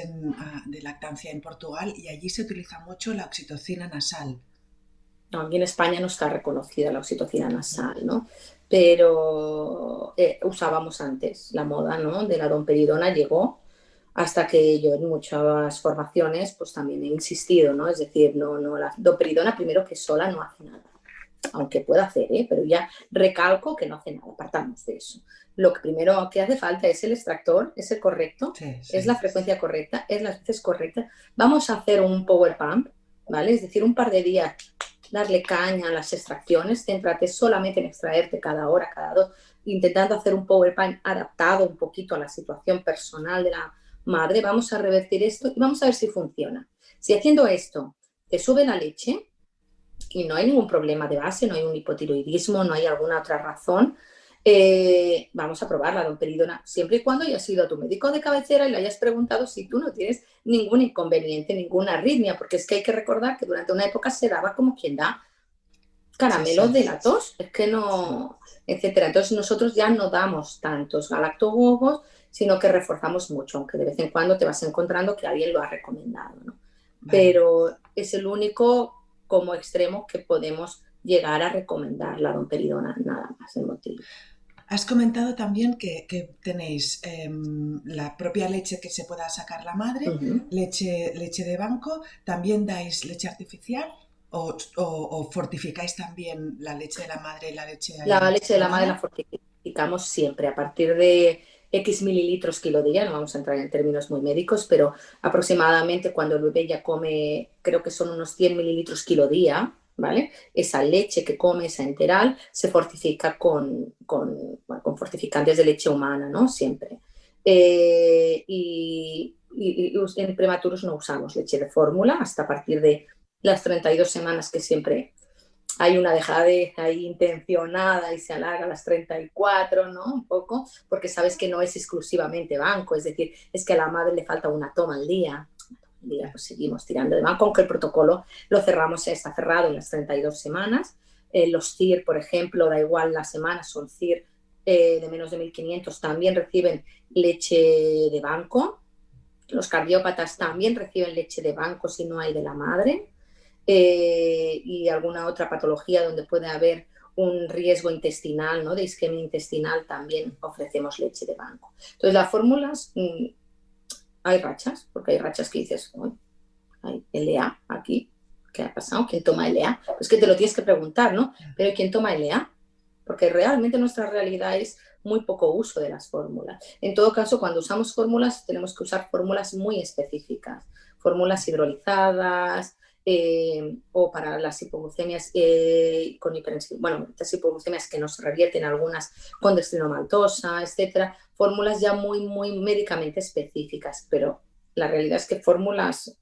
de lactancia en Portugal y allí se utiliza mucho la oxitocina nasal. No, aquí en España no está reconocida la oxitocina nasal, ¿no? Pero usábamos antes la moda, ¿no? De la domperidona llegó hasta que yo en muchas formaciones pues también he insistido, ¿no? Es decir, no, la domperidona primero que sola no hace nada, aunque pueda hacer, ¿eh? Pero ya recalco que no hace nada, partamos de eso. Lo que primero que hace falta es el extractor, es el correcto, Sí, es sí. la frecuencia correcta, es las veces correctas. Vamos a hacer un power pump, ¿vale? Es decir, un par de días darle caña a las extracciones, céntrate solamente en extraerte cada hora, cada dos, intentando hacer un power pump adaptado un poquito a la situación personal de la madre. Vamos a revertir esto y vamos a ver si funciona. Si haciendo esto te sube la leche, y no hay ningún problema de base, no hay un hipotiroidismo, no hay alguna otra razón, vamos a probar la domperidona, siempre y cuando hayas ido a tu médico de cabecera y le hayas preguntado si tú no tienes ningún inconveniente, ninguna arritmia, porque es que hay que recordar que durante una época se daba como quien da Sí, sí. caramelos de la tos, es que Sí. no, etcétera. Entonces nosotros ya no damos tantos galactogogos, sino que reforzamos mucho, aunque de vez en cuando te vas encontrando que alguien lo ha recomendado, ¿no? Vale. Pero es el único como extremo que podemos llegar a recomendar la domperidona, nada más el motivo. Has comentado también que tenéis la propia leche que se pueda sacar la madre, Uh -huh. leche de banco, ¿también dais leche artificial o fortificáis también la leche de la madre y la leche La leche de la madre la materna? fortificamos siempre a partir de X mililitros kilo día, no vamos a entrar en términos muy médicos, pero aproximadamente cuando el bebé ya come, creo que son unos 100 mililitros kilo día, ¿vale? Esa leche que come, esa enteral, se fortifica bueno, con fortificantes de leche humana, ¿no? Siempre. Y en prematuros no usamos leche de fórmula hasta a partir de las 32 semanas que siempre hay una dejadez ahí intencionada y se alarga a las 34, ¿no? Un poco, porque sabes que no es exclusivamente banco, es decir, es que a la madre le falta una toma al día. Pues seguimos tirando de banco, aunque el protocolo lo cerramos, está cerrado en las 32 semanas. Los CIR, por ejemplo, da igual las semanas, son CIR de menos de 1.500, también reciben leche de banco. Los cardiópatas también reciben leche de banco si no hay de la madre. Y alguna otra patología donde puede haber un riesgo intestinal, ¿no? De isquemia intestinal, también ofrecemos leche de banco. Entonces, las fórmulas, hay rachas, porque hay rachas que dices, oh, hay LA aquí, ¿qué ha pasado? ¿Quién toma LA? Pues que te lo tienes que preguntar, ¿no? Pero ¿quién toma LA? Porque realmente nuestra realidad es muy poco uso de las fórmulas. En todo caso, cuando usamos fórmulas, tenemos que usar fórmulas muy específicas, fórmulas hidrolizadas, o para las hipoglucemias con bueno, estas hipoglucemias que nos revierten algunas con dextrinomaltosa, etcétera, fórmulas ya muy médicamente específicas, pero la realidad es que fórmulas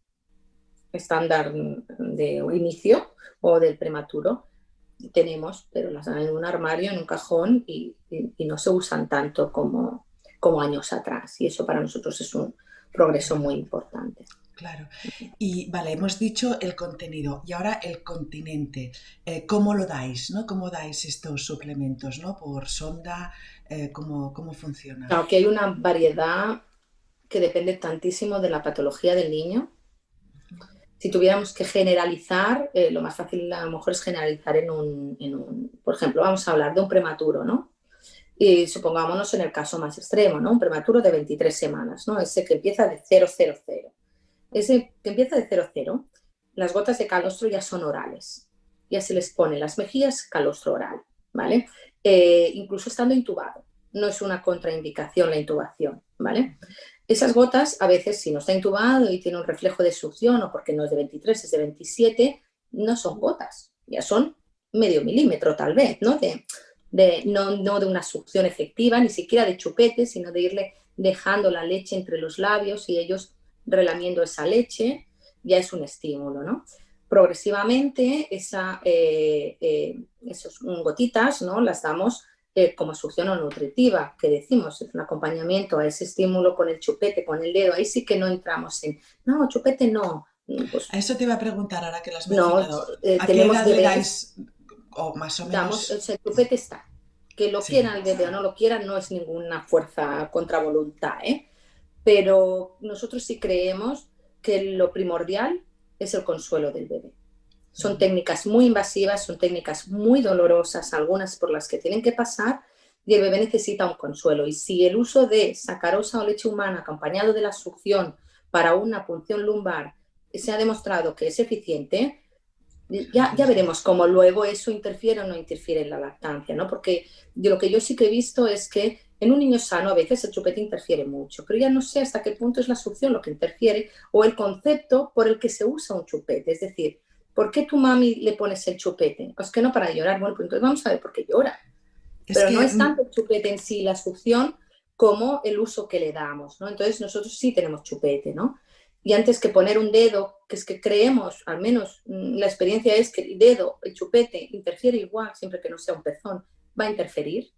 estándar de inicio o del prematuro tenemos, pero las dan en un armario, en un cajón y no se usan tanto como años atrás. Y eso para nosotros es un progreso Claro, muy importante. claro. Y vale, hemos dicho el contenido y ahora el continente. ¿Cómo lo dais, no? ¿Cómo dais estos suplementos, no? ¿Por sonda? ¿Cómo funciona? Aunque hay una variedad que depende tantísimo de la patología del niño. Si tuviéramos que generalizar, lo más fácil a lo mejor es generalizar por ejemplo, vamos a hablar de un prematuro, ¿no? Y supongámonos en el caso más extremo, ¿no? Un prematuro de 23 semanas, ¿no? Ese que empieza de 000. Ese que empieza de 00, las gotas de calostro ya son orales. Ya se les pone en las mejillas calostro oral, ¿vale? Incluso estando intubado. No es una contraindicación la intubación, ¿vale? Esas gotas, a veces, si no está intubado y tiene un reflejo de succión, o porque no es de 23, es de 27, no son gotas, ya son medio milímetro tal vez, ¿no? No de una succión efectiva, ni siquiera de chupete, sino de irle dejando la leche entre los labios y ellos relamiendo esa leche, ya es un estímulo, ¿no? Progresivamente, esas gotitas, ¿no? Las damos como succión o nutritiva, que decimos, es un acompañamiento a ese estímulo con el chupete, con el dedo, ahí sí que no entramos en, no, chupete no, pues A eso te iba a preguntar ahora que lo has no, mencionado. ¿A qué tenemos edad le bebés, dais, o más o damos, menos? el chupete está, que lo Sí, quieran el bebé o no lo quieran no es ninguna fuerza contra voluntad, ¿eh? Pero nosotros sí creemos que lo primordial es el consuelo del bebé. Son técnicas muy invasivas, son técnicas muy dolorosas, algunas por las que tienen que pasar, y el bebé necesita un consuelo. Y si el uso de sacarosa o leche humana acompañado de la succión para una punción lumbar se ha demostrado que es eficiente, ya veremos cómo luego eso interfiere o no interfiere en la lactancia, ¿no? Porque lo que yo sí que he visto es que en un niño sano a veces el chupete interfiere mucho, pero ya no sé hasta qué punto es la succión lo que interfiere o el concepto por el que se usa un chupete. Es decir, ¿por qué tu mami le pones el chupete? Pues que no para llorar. Bueno, pues entonces vamos a ver por qué llora. es Pero no que es tanto el chupete en sí, la succión, como el uso que le damos, ¿no? Entonces nosotros sí tenemos chupete, ¿no? Y antes que poner un dedo, que es que creemos, al menos la experiencia es que el dedo, el chupete, interfiere igual, siempre que no sea un pezón, va a interferir.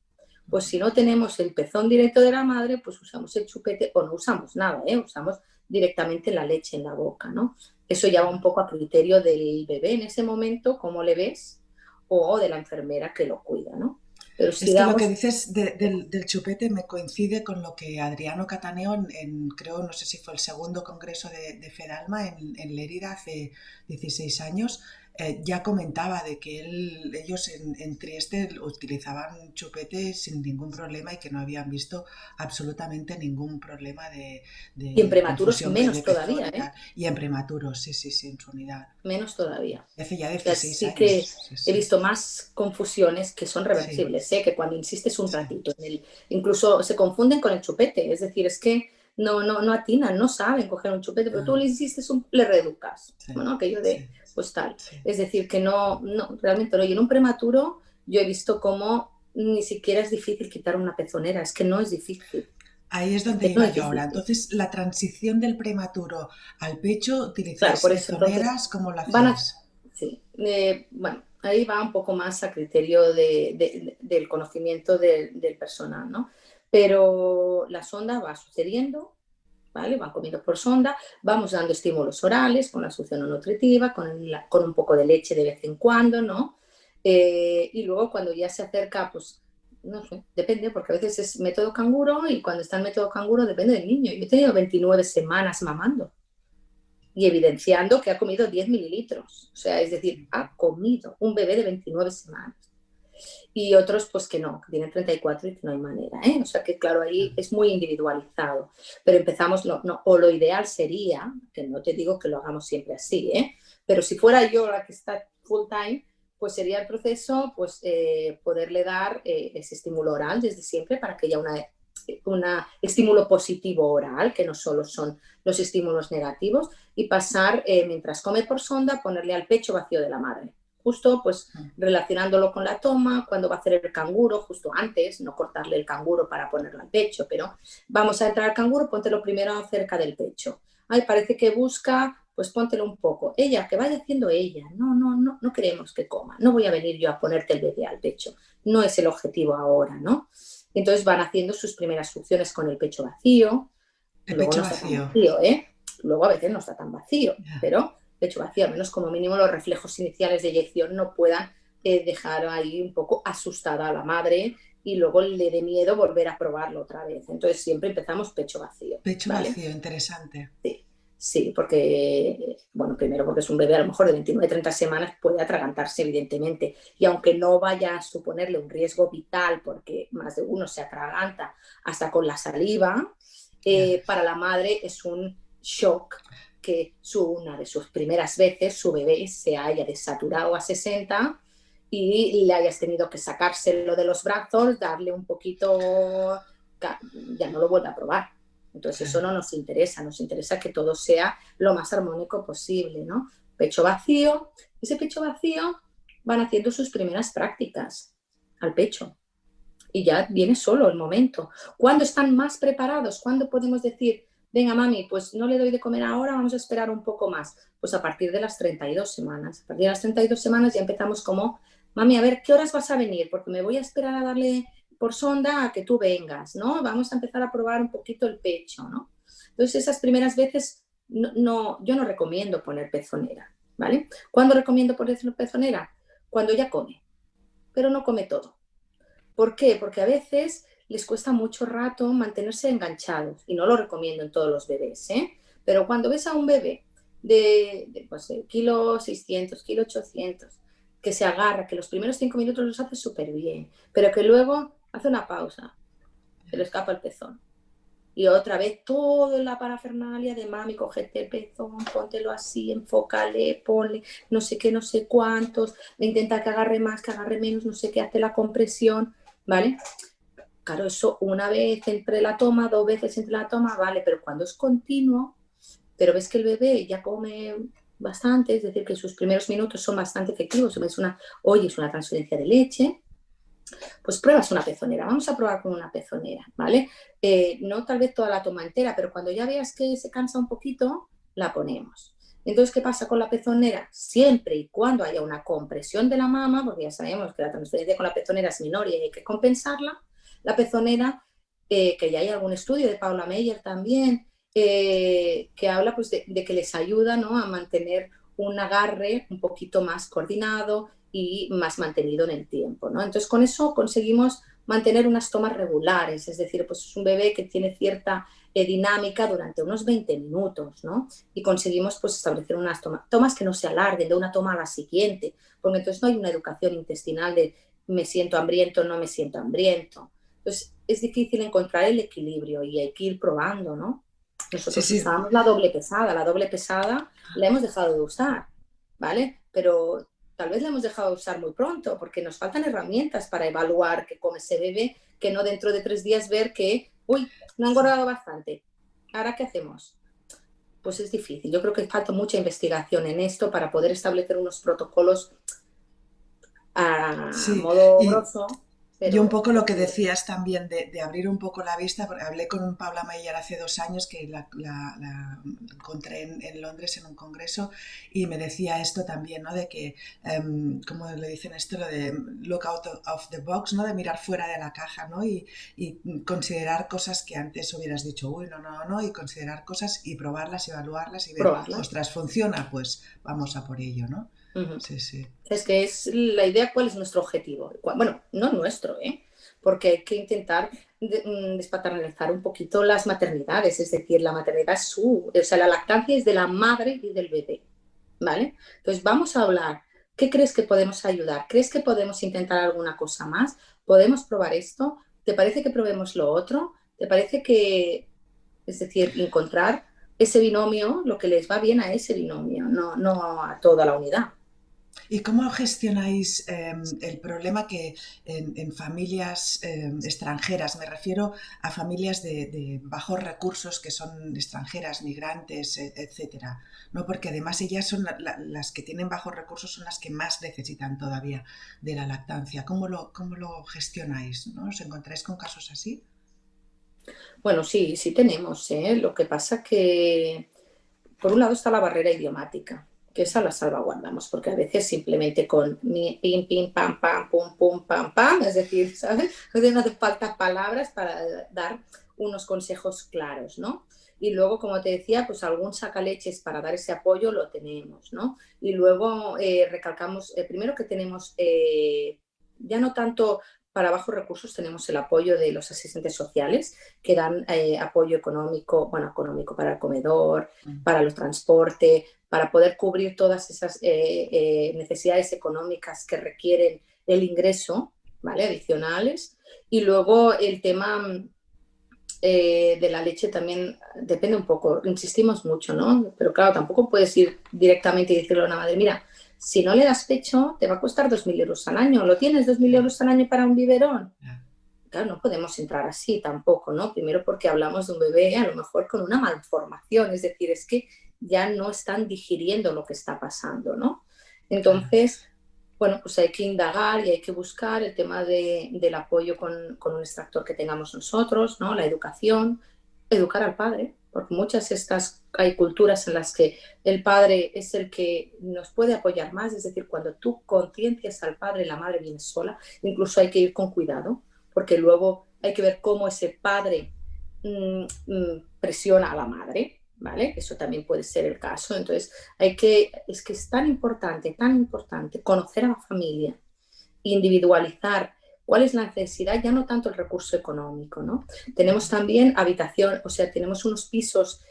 Pues si no tenemos el pezón directo de la madre, pues usamos el chupete o no usamos nada, ¿eh? Usamos directamente la leche en la boca, ¿no? Eso ya va un poco a criterio del bebé en ese momento, cómo le ves, o de la enfermera que lo cuida, ¿no? Pero si Es que lo que damos, dices del chupete me coincide con lo que Adriano Cataneo, creo, no sé si fue el segundo congreso de Fedalma en Lérida hace 16 años, ya comentaba de que ellos en Trieste utilizaban chupete sin ningún problema y que no habían visto absolutamente ningún problema Y en de prematuros confusión menos de pezón todavía, y tal. Y en prematuros, sí, sí, sí, en su unidad. menos todavía. Hace ya O sea, 16 sí que años, sí, he sí. visto más confusiones que son Sí, reversibles, ¿eh? Que cuando insistes un sí. ratito, incluso se confunden con el chupete, es decir, es que no atinan, no saben coger un chupete, pero tú Ah, le insistes, le reeducas, sí, bueno, aquello de, sí, pues tal. sí. Es decir, que no, realmente no. Y en un prematuro yo he visto cómo ni siquiera es difícil quitar una pezonera, es que no es difícil, Ahí es es donde que no iba es yo ahora. difícil. Entonces, la transición del prematuro al pecho, Claro, ¿utilizáis por eso entonces pezoneras? ¿Cómo lo van a, hacéis? sí, bueno, ahí va un poco más a criterio del conocimiento del personal, ¿no? Pero la sonda va sucediendo, ¿vale? Van comiendo por sonda, vamos dando estímulos orales con la succión no nutritiva, con un poco de leche de vez en cuando, ¿no? Y luego cuando ya se acerca, pues, no sé, depende, porque a veces es método canguro y cuando está en método canguro depende del niño. Yo he tenido 29 semanas mamando y evidenciando que ha comido 10 mililitros. O sea, es decir, ha comido un bebé de 29 semanas. Y otros, pues que no, que tienen 34 y que no hay manera. ¿Eh? O sea, que claro, ahí es muy individualizado. Pero empezamos, o lo ideal sería, que no te digo que lo hagamos siempre así, pero si fuera yo la que está full time, pues sería el proceso, pues poderle dar ese estímulo oral desde siempre para que haya una estímulo positivo oral, que no solo son los estímulos negativos, y pasar, mientras come por sonda, ponerle al pecho vacío de la madre. Justo, pues, relacionándolo con la toma, cuando va a hacer el canguro, justo antes, no cortarle el canguro para ponerlo al pecho, pero vamos a entrar al canguro, póntelo primero cerca del pecho. Ay, parece que busca, pues póntelo un poco. Ella, que vaya haciendo ella. No queremos que coma. No voy a venir yo a ponerte el bebé al pecho. No es el objetivo ahora, ¿no? Entonces van haciendo sus primeras succiones con el pecho vacío, De luego no pecho está tan vacío. vacío, ¿eh? Luego a veces no está tan vacío, Ya. pero pecho vacío, al menos como mínimo los reflejos iniciales de eyección no puedan dejar ahí un poco asustada a la madre y luego le dé miedo volver a probarlo otra vez. Entonces siempre empezamos pecho vacío, Pecho ¿vale? vacío, interesante. Sí, sí, porque, bueno, primero porque es un bebé a lo mejor de 29, 30 semanas, puede atragantarse evidentemente, y aunque no vaya a suponerle un riesgo vital, porque más de uno se atraganta hasta con la saliva, Ya. para la madre es un shock que una de sus primeras veces su bebé se haya desaturado a 60 y le hayas tenido que sacárselo de los brazos, darle un poquito, ya no lo vuelve a probar. Entonces eso Claro. no nos interesa que todo sea lo más armónico posible, ¿no? Pecho vacío, ese pecho vacío van haciendo sus primeras prácticas al pecho y ya viene solo el momento. ¿Cuándo están más preparados? ¿Cuándo podemos decir, venga mami, pues no le doy de comer ahora, vamos a esperar un poco más? Pues a partir de las 32 semanas. A partir de las 32 semanas ya empezamos como, mami, a ver, ¿qué horas vas a venir? Porque me voy a esperar a darle por sonda a que tú vengas, ¿no? Vamos a empezar a probar un poquito el pecho, ¿no? Entonces esas primeras veces yo no recomiendo poner pezonera, ¿vale? ¿Cuándo recomiendo poner pezonera? Cuando ya come, pero no come todo. ¿Por qué? Porque a veces les cuesta mucho rato mantenerse enganchados y no lo recomiendo en todos los bebés, ¿eh? Pero cuando ves a un bebé pues, kilo 600, kilo 800, que se agarra, que los primeros 5 minutos los hace súper bien, pero que luego hace una pausa, se le escapa el pezón. Y otra vez todo en la parafernalia de mami, cógete el pezón, póntelo así, enfócale, ponle no sé qué, no sé cuántos, intenta que agarre más, que agarre menos, no sé qué, hace la compresión, ¿vale? Claro, eso una vez entre la toma, dos veces entre la toma, vale, pero cuando es continuo, pero ves que el bebé ya come bastante, es decir, que sus primeros minutos son bastante efectivos, oye, es una transferencia de leche, pues pruebas una pezonera, vamos a probar con una pezonera, ¿vale? No tal vez toda la toma entera, pero cuando ya veas que se cansa un poquito, la ponemos. Entonces, ¿qué pasa con la pezonera? Siempre y cuando haya una compresión de la mama, porque ya sabemos que la transferencia con la pezonera es menor y hay que compensarla, la pezonera, que ya hay algún estudio de Paula Meyer también, que habla pues, de que les ayuda, ¿no?, a mantener un agarre un poquito más coordinado y más mantenido en el tiempo, ¿no? Entonces, con eso conseguimos mantener unas tomas regulares, es decir, pues es un bebé que tiene cierta dinámica durante unos 20 minutos, ¿no? Y conseguimos pues establecer unas tomas que no se alarguen de una toma a la siguiente, porque entonces no hay una educación intestinal de me siento hambriento, no me siento hambriento. Entonces es difícil encontrar el equilibrio y hay que ir probando, ¿no? Sí, Nosotros sí. usábamos la doble pesada la hemos dejado de usar, ¿vale? Pero tal vez la hemos dejado de usar muy pronto porque nos faltan herramientas para evaluar qué come ese bebé, que no dentro de 3 días ver que, uy, no ha engordado bastante. ¿Ahora qué hacemos? Pues es difícil. Yo creo que falta mucha investigación en esto para poder establecer unos protocolos a Sí, modo y grosso, yo un pero poco hay lo que que ir. decías también de abrir un poco la vista, porque hablé con un Paula Meyer hace 2 años que la encontré en Londres en un congreso y me decía esto también, ¿no? De que, ¿cómo le dicen esto? Lo de look out of the box, ¿no? De mirar fuera de la caja, ¿no? Y considerar cosas que antes hubieras dicho, uy, no, no, no, y considerar cosas y probarlas, evaluarlas y ver, Probarlas. ostras, funciona, pues vamos a por ello, ¿no? Uh -huh. Sí, sí. Es que es la idea cuál es nuestro objetivo. Bueno, no nuestro, porque hay que intentar despaternalizar un poquito las maternidades, es decir, la maternidad es o sea, la lactancia es de la madre y del bebé, ¿vale? Entonces vamos a hablar, ¿qué crees que podemos ayudar? ¿Crees que podemos intentar alguna cosa más? ¿Podemos probar esto? ¿Te parece que probemos lo otro? ¿Te parece que, es decir, encontrar ese binomio, lo que les va bien a ese binomio, no a toda la unidad? ¿Y cómo gestionáis el problema que en familias extranjeras, me refiero a familias de bajos recursos que son extranjeras, migrantes, etcétera? ¿No? Porque además ellas son las que tienen bajos recursos, son las que más necesitan todavía de la lactancia. ¿Cómo lo gestionáis? ¿No? ¿Os encontráis con casos así? Bueno, sí, sí tenemos, ¿eh? Lo que pasa que, por un lado, está la barrera idiomática, que esa la salvaguardamos, porque a veces simplemente con pim, pim, pam, pam, pum, pum, pam, pam, es decir, ¿sabes? No hace falta palabras para dar unos consejos claros, ¿no? Y luego, como te decía, pues algún sacaleches para dar ese apoyo lo tenemos, ¿no? Y luego recalcamos, primero que tenemos, ya no tanto para bajos recursos, tenemos el apoyo de los asistentes sociales que dan apoyo económico, bueno, económico para el comedor, para el transporte, para poder cubrir todas esas necesidades económicas que requieren el ingreso, ¿vale? Adicionales. Y luego el tema de la leche también depende un poco, insistimos mucho, ¿no? Pero claro, tampoco puedes ir directamente y decirle a una madre, mira, si no le das pecho, te va a costar 2.000 euros al año. ¿Lo tienes 2.000 euros al año para un biberón? Claro, no podemos entrar así tampoco, ¿no? Primero porque hablamos de un bebé a lo mejor con una malformación, es decir, es que ya no están digiriendo lo que está pasando, ¿no? Claro. Entonces, bueno, pues hay que indagar y hay que buscar el tema del apoyo con un extractor que tengamos nosotros, ¿no? La educación, educar al padre, porque muchas estas hay culturas en las que el padre es el que nos puede apoyar más, es decir, cuando tú conciencias al padre, la madre viene sola, incluso hay que ir con cuidado, porque luego hay que ver cómo ese padre presiona a la madre, ¿vale? Eso también puede ser el caso. Entonces, es que es tan importante conocer a la familia, individualizar cuál es la necesidad, ya no tanto el recurso económico, ¿no? Tenemos también habitación, o sea, tenemos unos pisos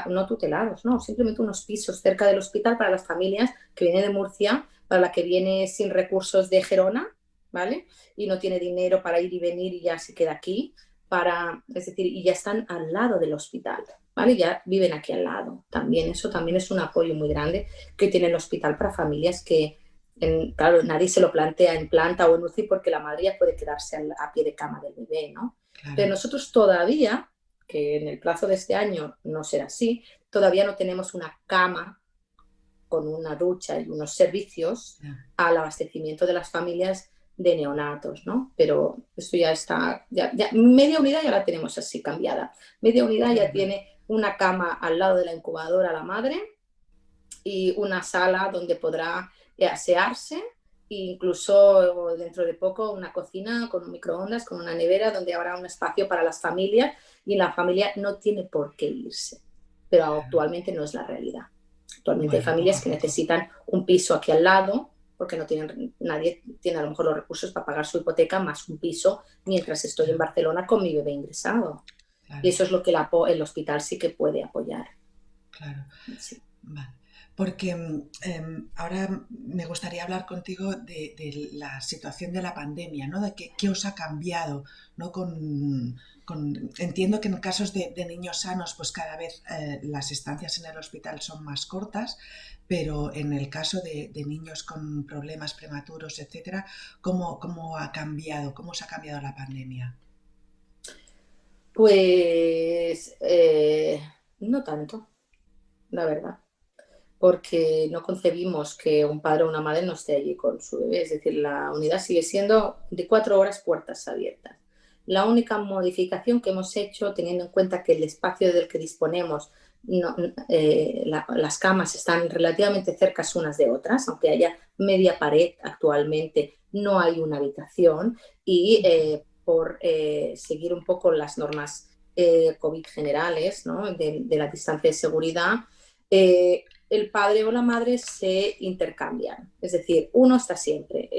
no tutelados, no, simplemente unos pisos cerca del hospital para las familias que vienen de Murcia, para la que viene sin recursos de Gerona, ¿vale? Y no tiene dinero para ir y venir y ya se queda aquí, es decir, y ya están al lado del hospital, ¿vale? Ya viven aquí al lado. También eso también es un apoyo muy grande que tiene el hospital para familias que, claro, nadie se lo plantea en planta o en UCI porque la madre ya puede quedarse a pie de cama del bebé, ¿no? Claro. Pero nosotros todavía, que en el plazo de este año no será así, todavía no tenemos una cama con una ducha y unos servicios al abastecimiento de las familias de neonatos, ¿no? Pero eso ya está, ya media unidad ya la tenemos así cambiada. Media unidad Qué ya bueno. tiene una cama al lado de la incubadora la madre y una sala donde podrá asearse e incluso dentro de poco una cocina con un microondas, con una nevera donde habrá un espacio para las familias y la familia no tiene por qué irse, pero Claro. actualmente no es la realidad. Actualmente hay Bueno, poco familias a que poco. necesitan un piso aquí al lado porque nadie tiene a lo mejor los recursos para pagar su hipoteca más un piso mientras estoy en Claro, Barcelona con mi bebé ingresado. Y claro, eso es lo que el hospital sí que puede apoyar. claro. Sí. Vale. Porque ahora me gustaría hablar contigo de la situación de la pandemia, ¿no? De qué os ha cambiado, ¿no? Entiendo que en casos de niños sanos, pues cada vez las estancias en el hospital son más cortas, pero en el caso de niños con problemas prematuros, etcétera, ¿cómo ha cambiado? ¿Cómo se ha cambiado la pandemia? Pues no tanto, la verdad, porque no concebimos que un padre o una madre no esté allí con su bebé, es decir, la unidad sigue siendo de 4 horas puertas abiertas. La única modificación que hemos hecho, teniendo en cuenta que el espacio del que disponemos, las camas están relativamente cercas unas de otras, aunque haya media pared actualmente, no hay una habitación y por seguir un poco las normas COVID generales, ¿no? de la distancia de seguridad, el padre o la madre se intercambian. Es decir, uno está siempre,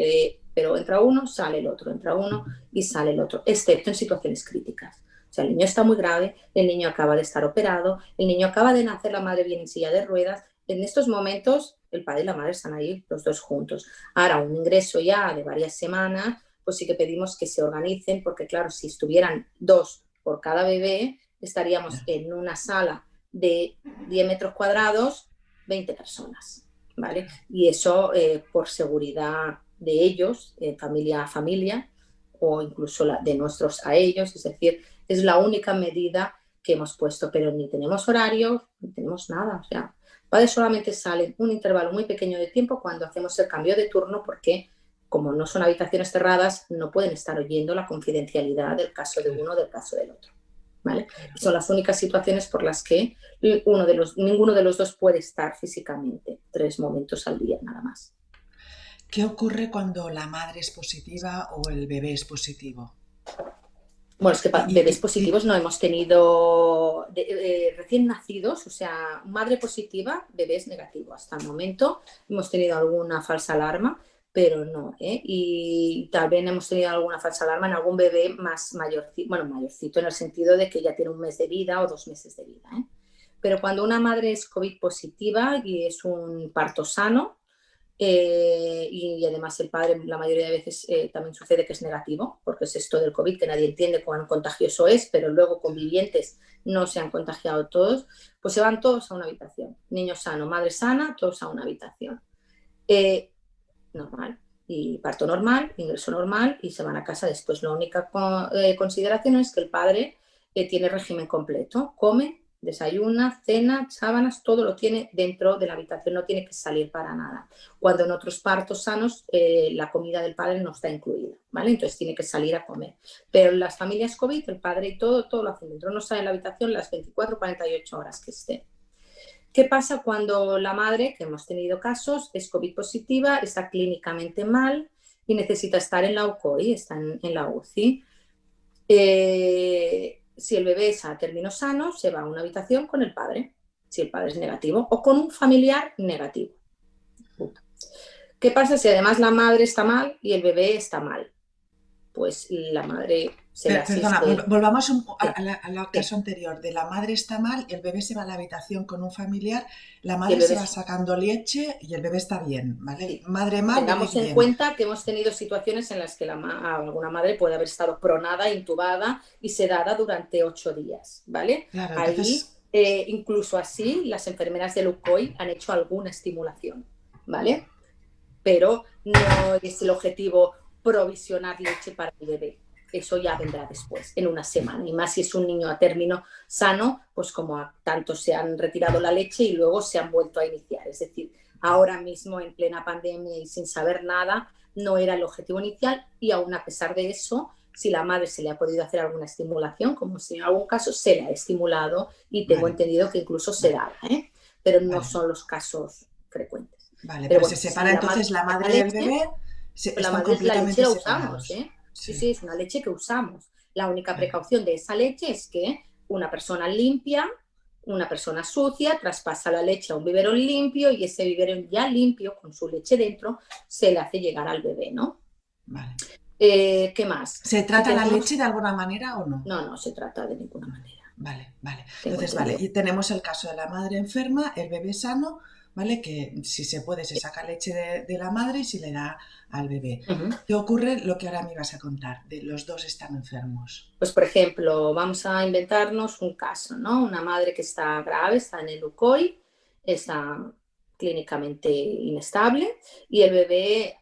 pero entra uno, sale el otro, entra uno y sale el otro, excepto en situaciones críticas. O sea, el niño está muy grave, el niño acaba de estar operado, el niño acaba de nacer, la madre viene en silla de ruedas. En estos momentos, el padre y la madre están ahí los dos juntos. Ahora, un ingreso ya de varias semanas, pues sí que pedimos que se organicen, porque claro, si estuvieran 2 por cada bebé, estaríamos en una sala de 10 metros cuadrados, 20 personas, ¿vale? Y eso por seguridad de ellos, familia a familia, o incluso de nuestros a ellos, es decir, es la única medida que hemos puesto, pero ni tenemos horario, ni tenemos nada, o sea, padres solamente salen un intervalo muy pequeño de tiempo cuando hacemos el cambio de turno, porque como no son habitaciones cerradas, no pueden estar oyendo la confidencialidad del caso de Claro, uno o del caso del otro. ¿Vale? claro. Y son las únicas situaciones por las que ninguno de los dos puede estar físicamente 3 momentos al día, nada más. ¿Qué ocurre cuando la madre es positiva o el bebé es positivo? Bueno, es que Y, bebés y- y- positivos no hemos tenido recién nacidos, o sea, madre positiva, bebés negativo. Hasta el momento hemos tenido alguna falsa alarma, pero no, ¿eh? Y también hemos tenido alguna falsa alarma en algún bebé más mayorcito, bueno, mayorcito en el sentido de que ya tiene un mes de vida o 2 meses de vida, ¿eh? Pero cuando una madre es COVID positiva y es un parto sano, y además el padre la mayoría de veces también sucede que es negativo, porque es esto del COVID que nadie entiende cuán contagioso es, pero luego convivientes no se han contagiado todos, pues se van todos a una habitación. Niño sano, madre sana, todos a una habitación. Eh, Normal. Y parto normal, ingreso normal y se van a casa después. La única consideración es que el padre tiene régimen completo, come, desayuna, cena, sábanas, todo lo tiene dentro de la habitación, no tiene que salir para nada. Cuando en otros partos sanos la comida del padre no está incluida, ¿vale? Entonces tiene que salir a comer. Pero en las familias COVID, el padre y todo lo hacen dentro, no sale en la habitación las 24, 48 horas que esté. ¿Qué pasa cuando la madre, que hemos tenido casos, es COVID positiva, está clínicamente mal y necesita estar en la UCOI, está en la UCI? Si el bebé es a términos sanos, se va a una habitación con el padre, si el padre es negativo, o con un familiar negativo. ¿Qué pasa si además la madre está mal y el bebé está mal? Pues la madre se le Perdona, asiste. volvamos Sí, al sí. caso anterior. De la madre está mal, el bebé se va a la habitación con un familiar, la Y el madre se bebé va sacando leche y el bebé está bien, ¿vale? sí. Madre mal, bebé Tengamos en bien. cuenta que hemos tenido situaciones en las que alguna madre puede haber estado pronada, intubada y sedada durante 8 días, ¿vale? Claro, Ahí, entonces, incluso así, las enfermeras del UCOI han hecho alguna estimulación, ¿vale? Pero no es el objetivo provisionar leche para el bebé. Eso ya vendrá después, en una semana. Y más si es un niño a término sano, pues como a tanto se han retirado la leche y luego se han vuelto a iniciar. Es decir, ahora mismo en plena pandemia y sin saber nada, no era el objetivo inicial y aún a pesar de eso, si la madre se le ha podido hacer alguna estimulación, como si en algún caso se le ha estimulado y tengo vale, entendido que incluso se vale, daba, ¿eh? Pero no vale, son los casos frecuentes. vale, Pero pero se bueno, separa si la madre entonces la tiene la madre del leche, bebé, pues están la leche completamente la usamos, separados. ¿eh? Sí, Sí, sí, es una leche que usamos. La única claro, precaución de esa leche es que una persona limpia una persona sucia traspasa la leche a un biberón limpio y ese biberón ya limpio, con su leche dentro, se le hace llegar al bebé, ¿no? Vale. ¿Qué más? ¿Se Si trata la leche tenemos... de alguna manera o no? No, no se trata de ninguna manera, Vale, vale. tengo Entonces, vale, entendido. y tenemos el caso de la madre enferma, el bebé sano, ¿vale? Que si se puede se saca leche de la madre y se le da al bebé. Ujú. ¿Qué ocurre? Lo que ahora me ibas a contar, de los dos están enfermos. Pues, por ejemplo, vamos a inventarnos un caso, ¿no? Una madre que está grave, está en el UCOI, está clínicamente inestable y el bebé,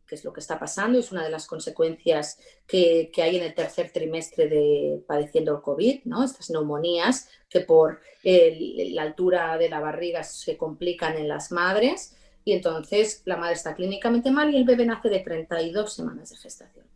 que es lo que está pasando, es una de las consecuencias que hay en el tercer trimestre de padeciendo el COVID, ¿no? Estas neumonías que por la altura de la barriga se complican en las madres y entonces la madre está clínicamente mal y el bebé nace de 32 semanas de gestación,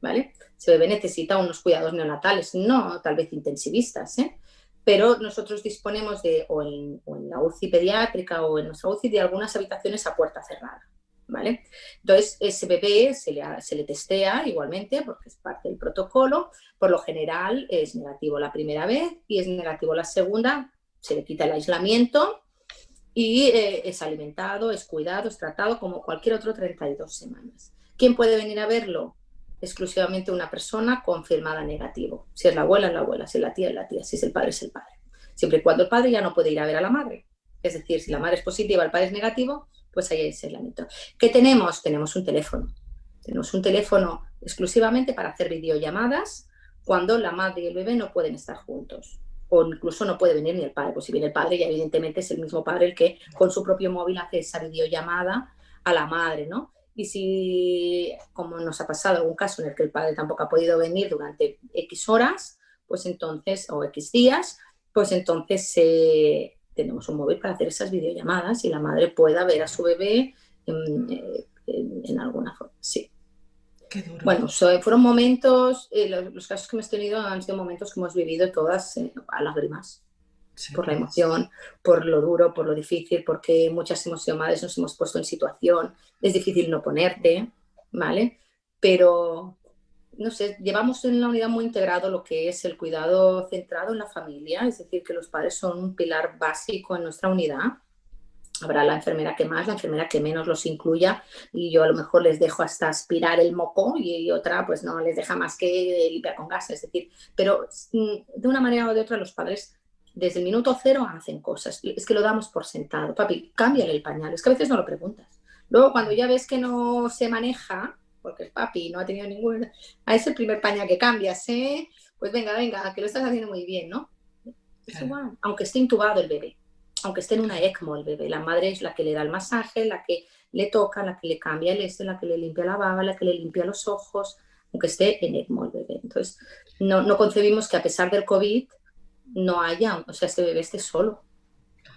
¿vale? Ese bebé necesita unos cuidados neonatales, no tal vez intensivistas, ¿eh? Pero nosotros disponemos de, o en la UCI pediátrica o en nuestra UCI, de algunas habitaciones a puerta cerrada, ¿vale? Entonces, ese bebé se le testea igualmente, porque es parte del protocolo. Por lo general es negativo la primera vez y es negativo la segunda, se le quita el aislamiento y es alimentado, es cuidado, es tratado como cualquier otro 32 semanas. ¿Quién puede venir a verlo? Exclusivamente una persona confirmada negativo. Si es la abuela, si es la tía, si es el padre, es el padre. Siempre y cuando el padre ya no puede ir a ver a la madre. Es decir, si la madre es positiva, el padre es negativo, pues ahí hay aislamiento. ¿Qué tenemos? Tenemos un teléfono. Tenemos un teléfono exclusivamente para hacer videollamadas cuando la madre y el bebé no pueden estar juntos o incluso no puede venir ni el padre, pues si viene el padre ya evidentemente es el mismo padre el que con su propio móvil hace esa videollamada a la madre, ¿no? Y si, como nos ha pasado algún caso en el que el padre tampoco ha podido venir durante X horas, pues entonces, o X días, pues entonces tenemos un móvil para hacer esas videollamadas y la madre pueda ver a su bebé en alguna forma, sí. Qué duro. Bueno, fueron momentos, los casos que hemos tenido han sido momentos que hemos vivido todas a lágrimas, Sí. por la emoción, por lo duro, por lo difícil, porque muchas hemos sido madres, nos hemos puesto en situación, es difícil no ponerte, ¿vale? Pero, no sé, llevamos en la unidad muy integrado lo que es el cuidado centrado en la familia, es decir, que los padres son un pilar básico en nuestra unidad. Habrá la enfermera que más, la enfermera que menos los incluya y yo a lo mejor les dejo hasta aspirar el moco y otra pues no les deja más que limpiar con gas, es decir, pero de una manera o de otra los padres desde el minuto cero hacen cosas, es que lo damos por sentado, papi, cámbiale el pañal, es que a veces no lo preguntas, luego cuando ya ves que no se maneja, porque el papi no ha tenido ningún, es el primer pañal que cambias, ¿eh? Pues venga, venga, que lo estás haciendo muy bien, ¿no? Es Claro, igual, aunque esté intubado el bebé, aunque esté en una claro. ECMO el bebé, la madre es la que le da el masaje, la que le toca, la que le cambia el la que le limpia la baba, la que le limpia los ojos, aunque esté en ECMO el bebé. Entonces, no concebimos que a pesar del COVID no haya, o sea, este bebé esté solo.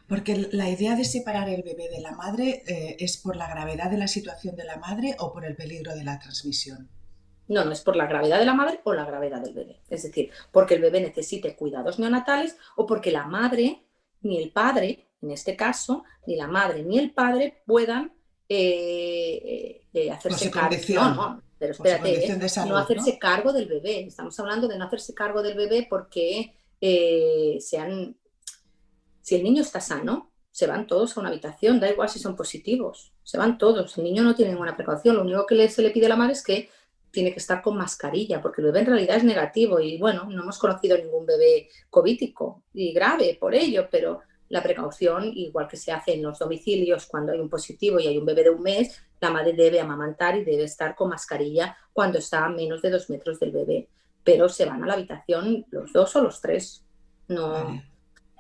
Porque la idea de separar el bebé de la madre es por la gravedad de la situación de la madre o por el peligro de la transmisión. No, no es por la gravedad de la madre o la gravedad del bebé. Es decir, porque el bebé necesite cuidados neonatales o porque la madre ni el padre, en este caso, ni la madre ni el padre puedan Por su hacerse cargo. condición, No, no, pero por su espérate, condición de no salud, ¿no? hacerse cargo del bebé. Estamos hablando de no hacerse cargo del bebé porque si el niño está sano, se van todos a una habitación, da igual si son positivos, se van todos, el niño no tiene ninguna precaución, lo único que se le pide a la madre es que tiene que estar con mascarilla, porque el bebé en realidad es negativo y bueno, no hemos conocido ningún bebé covítico y grave por ello, pero la precaución, igual que se hace en los domicilios cuando hay un positivo y hay un bebé de un mes, la madre debe amamantar y debe estar con mascarilla cuando está a menos de 2 metros del bebé, pero se van a la habitación los dos o los tres, Vale, no,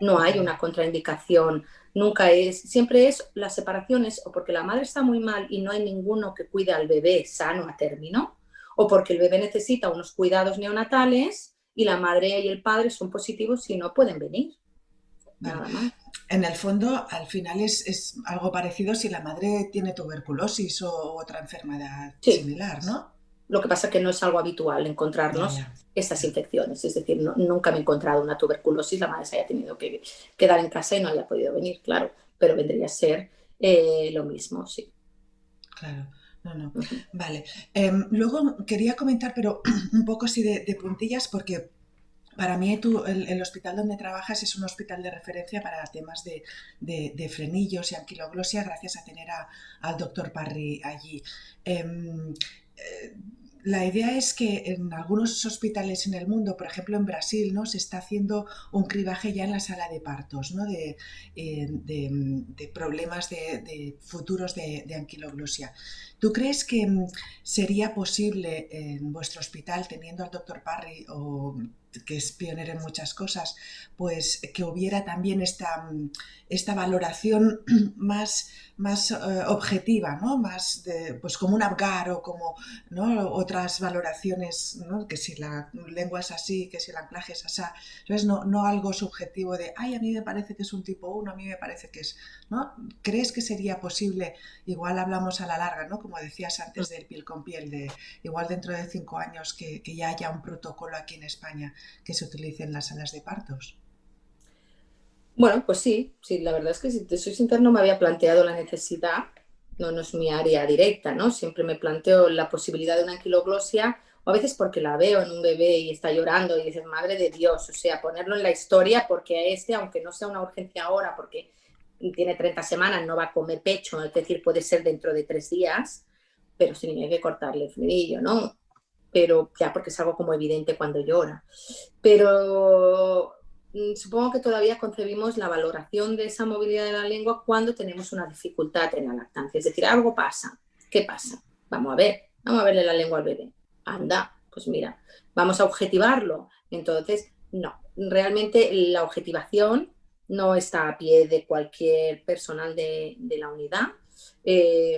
no hay vale. una contraindicación, nunca es, siempre es las separaciones o porque la madre está muy mal y no hay ninguno que cuide al bebé sano a término, o porque el bebé necesita unos cuidados neonatales y la madre y el padre son positivos y no pueden venir, Vale. nada más. En el fondo, al final es algo parecido si la madre tiene tuberculosis o otra enfermedad Sí, similar, ¿no? lo que pasa es que no es algo habitual Ya, encontrarnos ya, estas ya. infecciones, es decir, nunca me he encontrado una tuberculosis, la madre se haya tenido que quedar en casa y no haya podido venir, claro, pero vendría a ser lo mismo, sí. Claro, no, no. Uh -huh. Vale. Luego quería comentar, pero un poco así de puntillas, porque Para mí el hospital donde trabajas es un hospital de referencia para temas de frenillos y anquiloglosia gracias a tener al doctor Parry allí. Em, eh, la idea es que en algunos hospitales en el mundo, por ejemplo en Brasil, ¿no? Se está haciendo un cribaje ya en la sala de partos, ¿no? De problemas de futuros de anquiloglosia. ¿Tú crees que sería posible en vuestro hospital, teniendo al doctor Parry, o que es pionero en muchas cosas, pues que hubiera también esta valoración más objetiva, ¿no? Más pues como un Apgar o como, ¿no? Otras valoraciones, ¿no? Que si la lengua es así, que si el anclaje es así, entonces no algo subjetivo de, ay, a mí me parece que es un tipo 1, a mí me parece que es, ¿no? ¿Crees que sería posible? Igual hablamos a la larga, ¿no? Como decías antes del piel con piel, igual dentro de 5 años que ya haya un protocolo aquí en España que se utilice en las salas de partos. Bueno, pues sí, sí, la verdad es que si te soy sincera no me había planteado la necesidad, no es mi área directa, ¿no? Siempre me planteo la posibilidad de una anquiloglosia, o a veces porque la veo en un bebé y está llorando y dices, madre de Dios, o sea, ponerlo en la historia porque a aunque no sea una urgencia ahora, porque tiene 30 semanas, no va a comer pecho, es decir, puede ser dentro de 3 días, pero sí hay que cortarle el frenillo, ¿no? Pero ya porque es algo como evidente cuando llora. Pero supongo que todavía concebimos la valoración de esa movilidad de la lengua cuando tenemos una dificultad en la lactancia. Es decir, algo pasa. ¿Qué pasa? Vamos a verle la lengua al bebé. Anda, pues mira, vamos a objetivarlo. Entonces, no, realmente la objetivación no está a pie de cualquier personal de la unidad.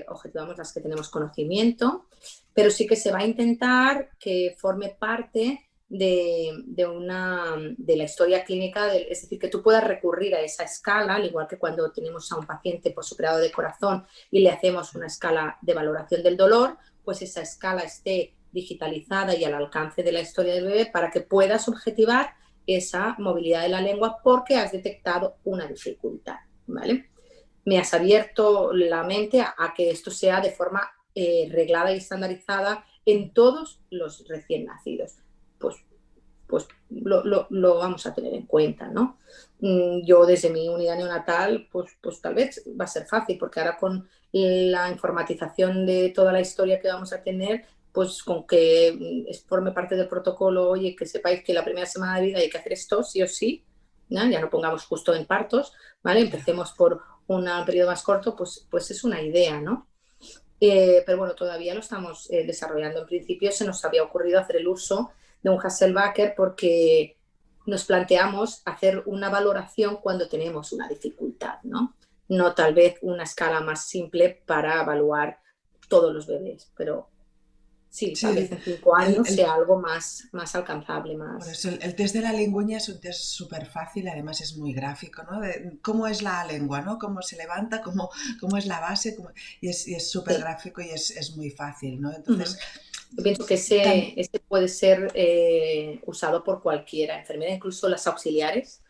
Objetivamos las que tenemos conocimiento, pero sí que se va a intentar que forme parte de la historia clínica, es decir, que tú puedas recurrir a esa escala, al igual que cuando tenemos a un paciente por superado de corazón y le hacemos una escala de valoración del dolor, pues esa escala esté digitalizada y al alcance de la historia del bebé para que puedas objetivar esa movilidad de la lengua porque has detectado una dificultad, ¿vale? Me has abierto la mente a que esto sea de forma reglada y estandarizada en todos los recién nacidos. Pues, pues lo vamos a tener en cuenta, ¿no? Yo desde mi unidad neonatal, pues tal vez va a ser fácil, porque ahora con la informatización de toda la historia que vamos a tener, pues con que forme parte del protocolo, oye, que sepáis que la primera semana de vida hay que hacer esto, sí o sí, ¿no? Ya no pongamos justo en partos, ¿vale? Empecemos por un periodo más corto, pues es una idea, ¿no? Pero bueno, todavía lo estamos desarrollando. En principio se nos había ocurrido hacer el uso de un Hasselbacher porque nos planteamos hacer una valoración cuando tenemos una dificultad, ¿no? No tal vez una escala más simple para evaluar todos los bebés, pero sí, tal vez Sí, en 5 años el, sea algo más alcanzable, por más... eso el test de la lengüeña es un test súper fácil, además es muy gráfico, ¿no? De cómo es la lengua, ¿no? Cómo se levanta, cómo es la base, y es súper Sí. gráfico y es muy fácil, ¿no? Uh -huh. Entonces, Yo pienso que ese puede ser usado por cualquiera enfermera, incluso las auxiliares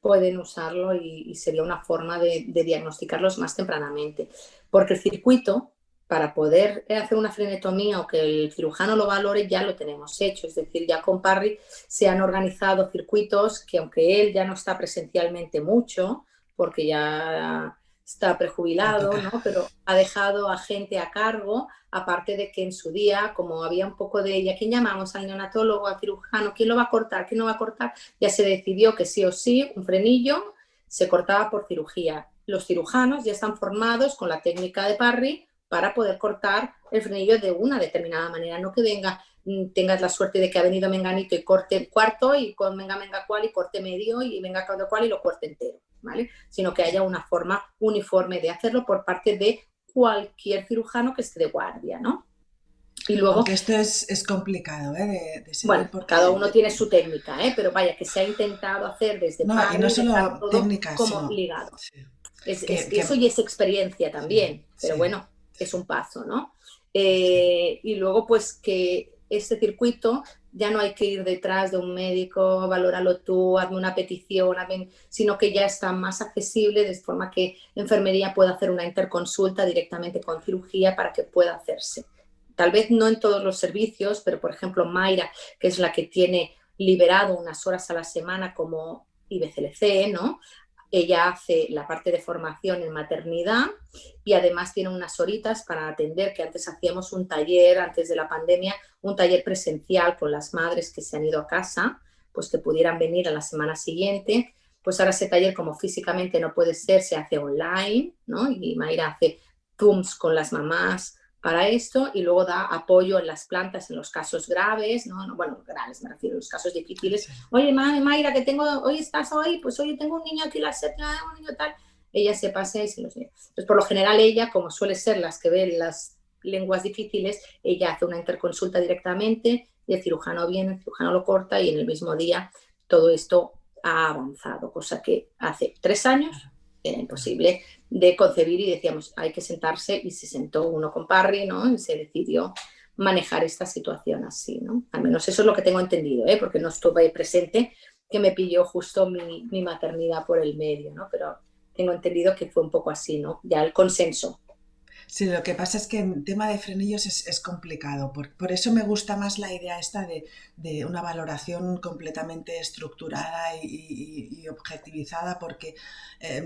pueden usarlo y sería una forma de diagnosticarlos más tempranamente. Porque el circuito, para poder hacer una frenetomía o que el cirujano lo valore, ya lo tenemos hecho. Es decir, ya con Parry se han organizado circuitos que, aunque él ya no está presencialmente mucho, porque ya está ya prejubilado, toca. ¿no? Pero ha dejado a gente a cargo, aparte de que en su día, como había un poco de ella, ¿quién llamamos? Al neonatólogo, al cirujano, ¿quién lo va a cortar? ¿Quién no va a cortar? Ya se decidió que sí o sí, un frenillo se cortaba por cirugía. Los cirujanos ya están formados con la técnica de Parry para poder cortar el frenillo de una determinada manera, no que venga, tengas la suerte de que ha venido menganito y corte el cuarto y con venga cual y corte medio y venga cual y lo corte entero, ¿vale? Sino que haya una forma uniforme de hacerlo por parte de cualquier cirujano que esté de guardia, ¿no? Y luego, Aunque esto es complicado, ¿eh? De bueno, seguir cada porque uno tiene su técnica, ¿eh? Pero vaya, que se ha intentado hacer desde no, y no Parry, dejar solo todo técnicas, como sino ligado. sí, que Eso y es experiencia sí, también, pero sí, bueno, es un paso, ¿no? sí. Y luego, pues que este circuito ya no hay que ir detrás de un médico, valóralo tú, hazme una petición, sino que ya está más accesible de forma que enfermería pueda hacer una interconsulta directamente con cirugía para que pueda hacerse. Tal vez no en todos los servicios, pero por ejemplo Mayra, que es la que tiene liberado unas horas a la semana como IBCLC, ¿no? Ella hace la parte de formación en maternidad y además tiene unas horitas para atender, que antes hacíamos un taller, antes de la pandemia, un taller presencial con las madres que se han ido a casa, pues que pudieran venir a la semana siguiente. Pues ahora ese taller, como físicamente no puede ser, se hace online, ¿no? Y Mayra hace Zooms con las mamás para esto y luego da apoyo en las plantas en los casos graves, ¿no? Bueno, graves me refiero, los casos difíciles. Sí. Oye, Mayra, que tengo, hoy estás hoy, pues oye, tengo un niño aquí, la séptima, un niño tal. Ella se pasea y se los ve. Entonces, por lo general, ella, como suele ser las que ven las lenguas difíciles, ella hace una interconsulta directamente y el cirujano viene, el cirujano lo corta y en el mismo día todo esto ha avanzado, cosa que hace 3 años Claro, era claro. imposible de concebir y decíamos, hay que sentarse y se sentó uno con Parry, ¿no? Y se decidió manejar esta situación así, ¿no? Al menos eso es lo que tengo entendido, ¿eh? Porque no estuve presente, que me pilló justo mi maternidad por el medio, ¿no? Pero tengo entendido que fue un poco así, ¿no? Ya el consenso. Sí, lo que pasa es que en tema de frenillos es complicado. Por eso me gusta más la idea esta de una valoración completamente estructurada y objetivizada, porque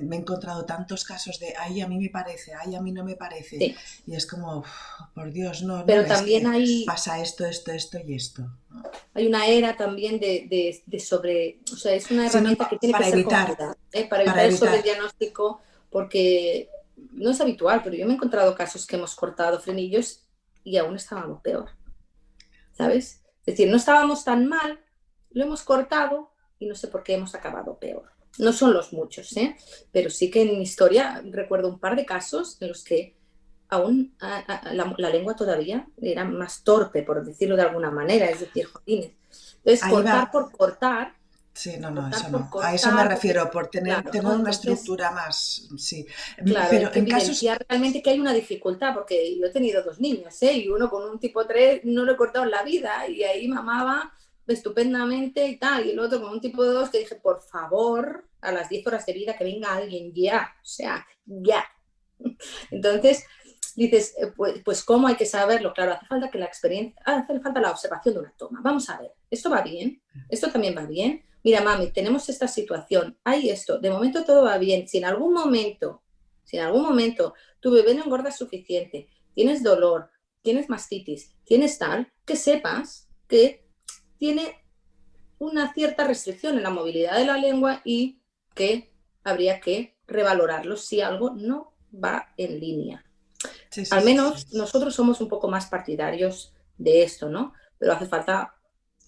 me he encontrado tantos casos de, ay, a mí me parece, ay, a mí no me parece. Sí, Y es como, "Uf, por Dios, no, no, pero es también que hay, pasa esto, esto, esto y esto, ¿no? hay una era también de sobre, o sea, es una Si no, herramienta que tiene que para ser con evitar, cuidado, ¿eh? Para para evitar el evitar. sobrediagnóstico, porque no es habitual, pero yo me he encontrado casos que hemos cortado frenillos y aún estábamos peor, ¿sabes? Es decir, no estábamos tan mal, lo hemos cortado y no sé por qué hemos acabado peor. No son los muchos, ¿eh? Pero sí que en mi historia recuerdo un par de casos en los que aún la lengua todavía era más torpe, por decirlo de alguna manera, es decir, jolines. Entonces, Ahí va. Sí, no, no, eso cortar por no. A eso me cortar, refiero, por claro, tener ¿no? una Entonces, estructura más, sí. claro, hay Pero que en casos, evidenciar realmente que hay una dificultad, porque yo he tenido 2 niños, ¿eh? Y uno con un tipo 3 no lo he cortado en la vida, y ahí mamaba estupendamente y tal, y el otro con un tipo 2 que dije, por favor, a las 10 horas de vida que venga alguien ya, o sea, ya. Entonces, dices, pues cómo hay que saberlo, claro, hace falta que la experiencia, hace falta la observación de una toma. Vamos a ver, ¿esto va bien? ¿Esto también va bien? Mira, mami, tenemos esta situación, hay esto, de momento todo va bien. Si en algún momento tu bebé no engorda suficiente, tienes dolor, tienes mastitis, tienes tal, que sepas que tiene una cierta restricción en la movilidad de la lengua y que habría que revalorarlo si algo no va en línea. sí, sí, Al sí, sí. menos nosotros somos un poco más partidarios de esto, ¿no? Pero hace falta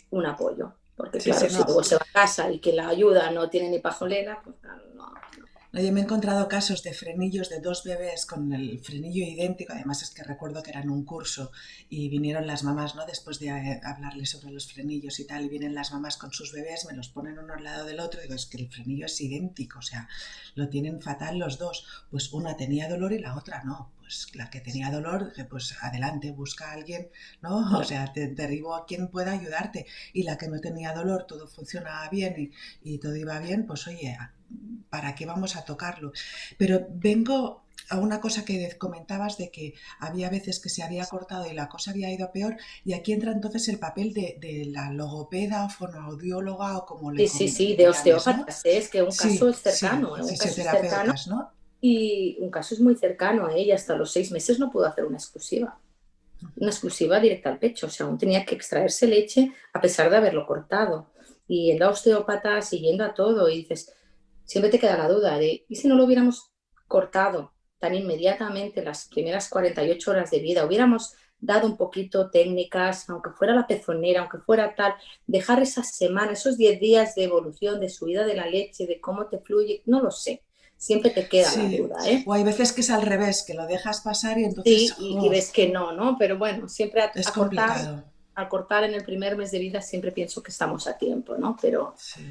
un apoyo, porque Sí, sí, claro, si no. luego se va a casa y que la ayuda no tiene ni pajolera, pues claro, no. No, yo me he encontrado casos de frenillos de dos bebés con el frenillo idéntico. Además es que recuerdo que era en un curso y vinieron las mamás, ¿no? Después de hablarles sobre los frenillos y tal, y vienen las mamás con sus bebés, me los ponen uno al lado del otro y digo, es que el frenillo es idéntico, o sea, lo tienen fatal los dos. Pues una tenía dolor y la otra no. Pues la que tenía dolor, pues adelante, busca a alguien, ¿no? O Claro. sea, te derribo a quien pueda ayudarte. Y la que no tenía dolor, todo funcionaba bien y todo iba bien, pues oye, ¿para qué vamos a tocarlo? Pero vengo a una cosa que comentabas de que había veces que se había cortado y la cosa había ido peor, y aquí entra entonces el papel de la logopeda o fonoaudióloga o como Sí, sí, sí, le de llames, ¿no? osteópatas, ¿eh? Es que un caso Sí, es sí, cercano, ¿eh? Un caso es cercano fisioterapeutas, ¿no? y un caso es muy cercano a ella. Hasta los 6 meses no pudo hacer una exclusiva directa al pecho, o sea, aún tenía que extraerse leche a pesar de haberlo cortado. Y yendo a osteópata, siguiendo a todo, y dices, siempre te queda la duda de, ¿y si no lo hubiéramos cortado tan inmediatamente las primeras 48 horas de vida? Hubiéramos dado un poquito técnicas, aunque fuera la pezonera, aunque fuera tal, dejar esas semanas, esos 10 días de evolución, de subida de la leche, de cómo te fluye, no lo sé. Siempre te queda la Sí, duda, ¿eh? o hay veces que es al revés, que lo dejas pasar y entonces Sí, y ves que no, ¿no? Pero bueno, siempre es complicado. a cortar en el primer mes de vida siempre pienso que estamos a tiempo, ¿no? Sí,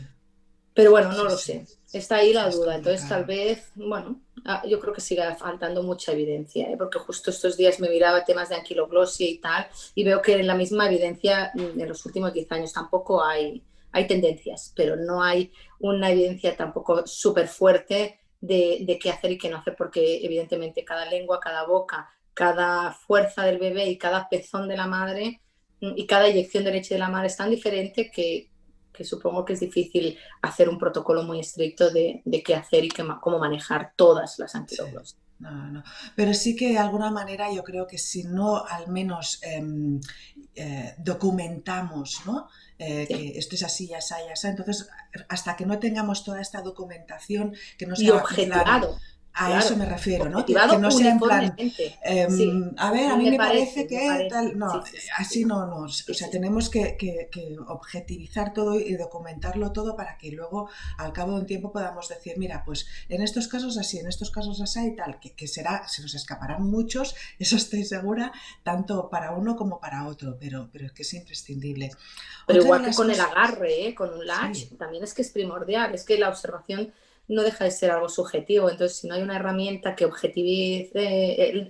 Pero bueno, no sí, lo sí, sé. Está ahí sí, la es duda. Entonces, tal complicado. vez, bueno, yo creo que siga faltando mucha evidencia, ¿eh? Porque justo estos días me miraba temas de anquiloglosia y tal, y veo que en la misma evidencia en los últimos 10 años tampoco hay tendencias, pero no hay una evidencia tampoco súper fuerte de qué hacer y qué no hacer, porque evidentemente cada lengua, cada boca, cada fuerza del bebé y cada pezón de la madre y cada inyección de leche de la madre es tan diferente que que supongo que es difícil hacer un protocolo muy estricto de qué hacer y cómo manejar todas las Sí, anquilosas. no, no. Pero sí que de alguna manera yo creo que si no al menos documentamos, ¿no? Sí. Que esto es así, ya está, ya está. Entonces, hasta que no tengamos toda esta documentación, que no Y sea en plan, objetivado, a eso me claro, refiero, ¿no? Que objetivado no sea en plan, uniformemente. Sí, a ver, a mí me parece me que parece. tal, no, Sí, sí, sí, así sí. no, no. O Sí, sea, sí, sí. tenemos que objetivizar todo y documentarlo todo para que luego, al cabo de un tiempo, podamos decir, mira, pues en estos casos así, en estos casos así y tal, que será, se nos escaparán muchos, eso estoy segura, tanto para uno como para otro, pero es que es imprescindible. Pero Otra de igual que las con el cosas, agarre, con un latch, sí, también es que es primordial, es que la observación no deja de ser algo subjetivo, entonces si no hay una herramienta que objetivice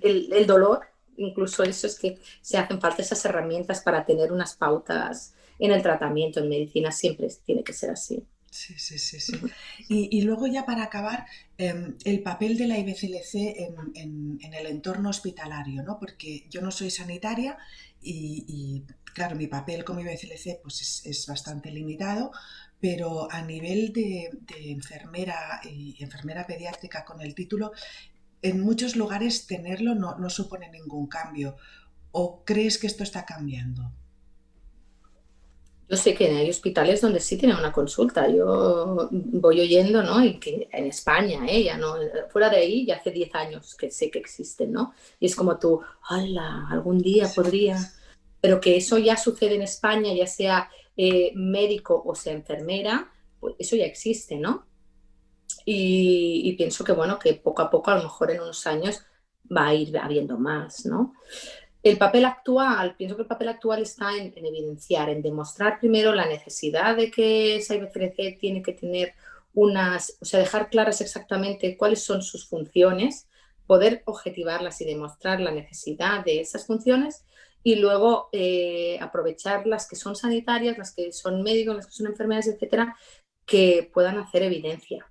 el dolor, incluso eso es que se hacen falta esas herramientas para tener unas pautas en el tratamiento, en medicina siempre tiene que ser así. sí, sí, sí, sí. Y luego ya para acabar, el papel de la IBCLC en el entorno hospitalario, ¿no? Porque yo no soy sanitaria claro, mi papel como IBCLC pues es bastante limitado, pero a nivel de enfermera y enfermera pediátrica con el título, en muchos lugares tenerlo no supone ningún cambio. ¿O crees que esto está cambiando? Yo sé que hay hospitales donde sí tienen una consulta. Yo voy oyendo, ¿no? Y que en España, ya no, fuera de ahí, ya hace 10 años que sé que existen, ¿no? Y es como tú, ¡hala! Algún día Sí, podría. Pero que eso ya sucede en España, ya sea médico o sea enfermera, pues eso ya existe, ¿no? Y pienso que, bueno, que poco a poco, a lo mejor en unos años, va a ir habiendo más, ¿no? El papel actual, pienso que el papel actual está en evidenciar, en demostrar primero la necesidad de que esa IBCLC tiene que tener unas, o sea, dejar claras exactamente cuáles son sus funciones, poder objetivarlas y demostrar la necesidad de esas funciones y luego aprovechar las que son sanitarias, las que son médicos, las que son enfermeras, etcétera, que puedan hacer evidencia.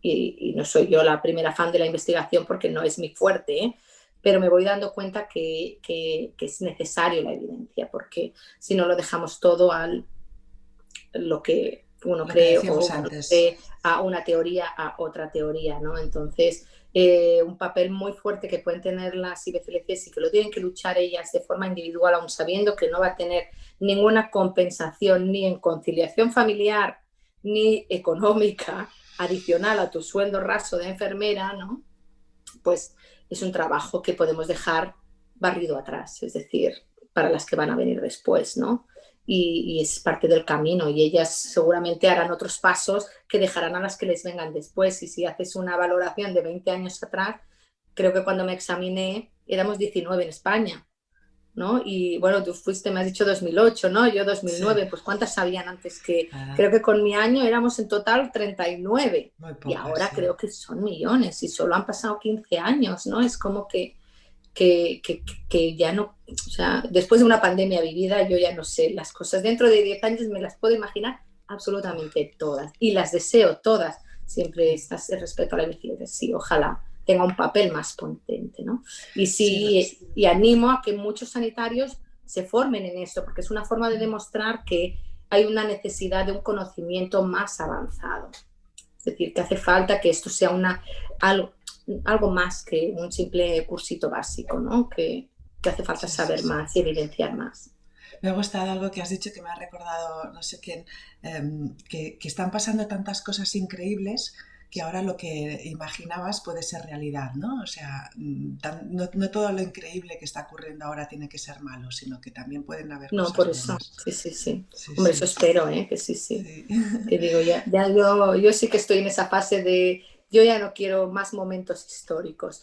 Y no soy yo la primera fan de la investigación porque no es mi fuerte, ¿eh? Pero me voy dando cuenta que es necesario la evidencia, porque si no lo dejamos todo a lo que uno lo que cree o decíamos uno antes. cree a una teoría, a otra teoría, ¿no? Entonces, un papel muy fuerte que pueden tener las IBCLCs y que lo tienen que luchar ellas de forma individual, aun sabiendo que no va a tener ninguna compensación ni en conciliación familiar ni económica adicional a tu sueldo raso de enfermera, ¿no? Pues es un trabajo que podemos dejar barrido atrás, es decir, para las que van a venir después, ¿no? Y es parte del camino y ellas seguramente harán otros pasos que dejarán a las que les vengan después. Y si haces una valoración de 20 años atrás, creo que cuando me examiné éramos 19 en España, ¿no? Y bueno, tú fuiste, me has dicho 2008, ¿no? Yo Sí, 2009, pues ¿cuántas sabían antes que? ah, Creo que con mi año éramos en total 39 muy y pocas, ahora sí. creo que son millones y solo han pasado 15 años, ¿no? Es como que ya no, o sea, después de una pandemia vivida, yo ya no sé, las cosas dentro de 10 años me las puedo imaginar Uf, absolutamente todas y las deseo todas. Siempre estás respecto a la bicicleta, sí, ojalá tenga un papel más potente, ¿no? Y sí, sí, y animo a que muchos sanitarios se formen en esto, porque es una forma de demostrar que hay una necesidad de un conocimiento más avanzado. Es decir, que hace falta que esto sea algo, algo más que un simple cursito básico, ¿no? Que hace falta sí, sí, saber sí. más y evidenciar más. Me ha gustado algo que has dicho que me ha recordado no sé quién, que están pasando tantas cosas increíbles que ahora lo que imaginabas puede ser realidad, ¿no? O sea, no todo lo increíble que está ocurriendo ahora tiene que ser malo, sino que también pueden haber No, cosas por eso, buenas. sí, sí, sí. Sí, Hombre, sí, eso espero, ¿eh? Que sí, sí. sí. Que digo, ya yo sí que estoy en esa fase de, yo ya no quiero más momentos históricos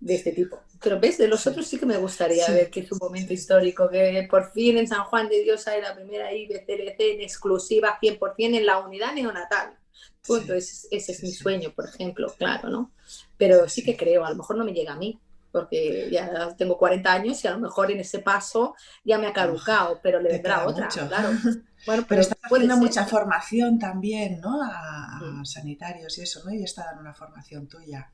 de este Sí, tipo. Pero ves, de los sí, otros sí que me gustaría ver sí, que es un momento sí. histórico, que por fin en San Juan de Dios hay la primera IBCLC en exclusiva 100% en la unidad neonatal. Punto, Sí, ese es sí, mi sí, sueño, por ejemplo, sí, claro, ¿no? Pero sí, sí que sí. creo, a lo mejor no me llega a mí, porque ya tengo 40 años y a lo mejor en ese paso ya me ha Uf, caducado, pero le te vendrá queda otra, mucho. claro. Bueno, Pero pero estás puede haciendo ser. mucha formación también, ¿no? Mm, A sanitarios y eso, ¿no? Y está dando una formación tuya.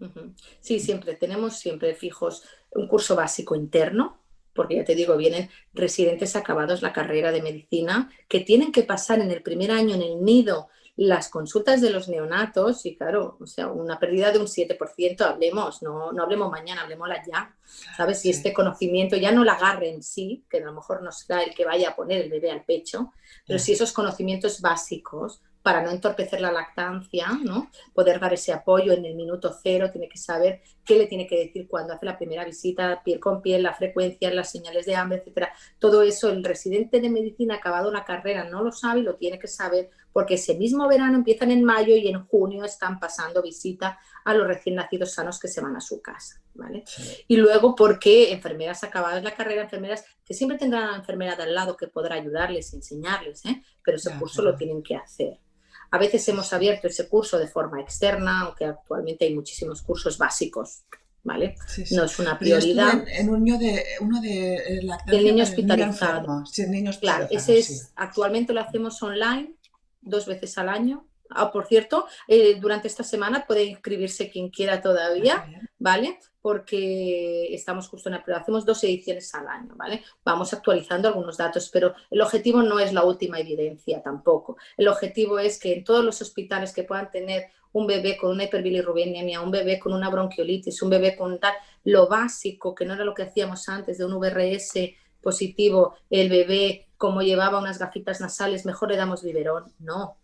ujú. Sí, siempre tenemos siempre fijos un curso básico interno, porque ya te digo, vienen residentes acabados la carrera de medicina que tienen que pasar en el primer año en el nido las consultas de los neonatos y claro, o sea, una pérdida de un 7%, hablemos, no hablemos mañana, hablemosla ya, Claro, ¿sabes? Y sí. este conocimiento ya no la agarre en sí, que a lo mejor no será el que vaya a poner el bebé al pecho, pero Ya, sí esos conocimientos básicos para no entorpecer la lactancia, ¿no? Poder dar ese apoyo en el minuto cero, tiene que saber qué le tiene que decir cuando hace la primera visita, piel con piel, la frecuencia, las señales de hambre, etcétera. Todo eso el residente de medicina acabado la carrera no lo sabe y lo tiene que saber porque ese mismo verano empiezan en mayo y en junio están pasando visita a los recién nacidos sanos que se van a su casa, ¿vale? sí. Y luego porque enfermeras acabadas la carrera, enfermeras que siempre tendrán a la enfermera de al lado que podrá ayudarles y enseñarles, ¿eh? Pero ese Ya, curso lo pero tienen que hacer. A veces sí, hemos sí. abierto ese curso de forma externa, aunque actualmente hay muchísimos cursos básicos, ¿vale? Sí, No sí. es una Pero yo estuve prioridad. en uno de Del lactancia niño para el niño hospitalizado. enfermo. Sí, el niño Claro, hospitalizado, ese sí. es, actualmente lo hacemos online, 2 veces al año. Ah, por cierto, durante esta semana puede inscribirse quien quiera Ah, qué todavía, bien. ¿vale? Porque estamos justo en la prueba, hacemos 2 ediciones al año, ¿vale? Vamos actualizando algunos datos, pero el objetivo no es la última evidencia tampoco. El objetivo es que en todos los hospitales que puedan tener un bebé con una hiperbilirrubinemia, un bebé con una bronquiolitis, un bebé con tal, lo básico, que no era lo que hacíamos antes de un VRS positivo, el bebé, como llevaba unas gafitas nasales, mejor le damos biberón. No,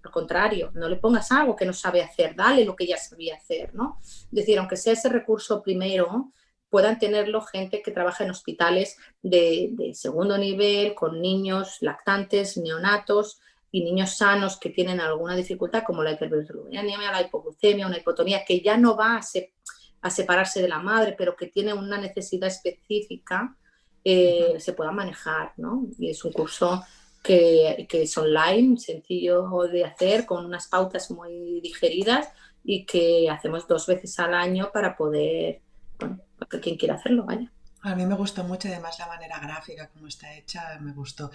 al contrario, no le pongas algo que no sabe hacer, dale lo que ya sabía hacer, ¿no? Es decir, aunque sea ese recurso primero, puedan tenerlo gente que trabaja en hospitales de segundo nivel, con niños lactantes, neonatos y niños sanos que tienen alguna dificultad, como la hiperbilirubinemia, la hipoglucemia, una hipotonía, que ya no va a separarse de la madre, pero que tiene una necesidad específica, Ujú. se pueda manejar, ¿no? Y es un curso que es online, sencillo de hacer, con unas pautas muy digeridas y que hacemos 2 veces al año para poder, bueno, para que quien quiera hacerlo, vaya. A mí me gustó mucho, además la manera gráfica como está hecha, me gustó.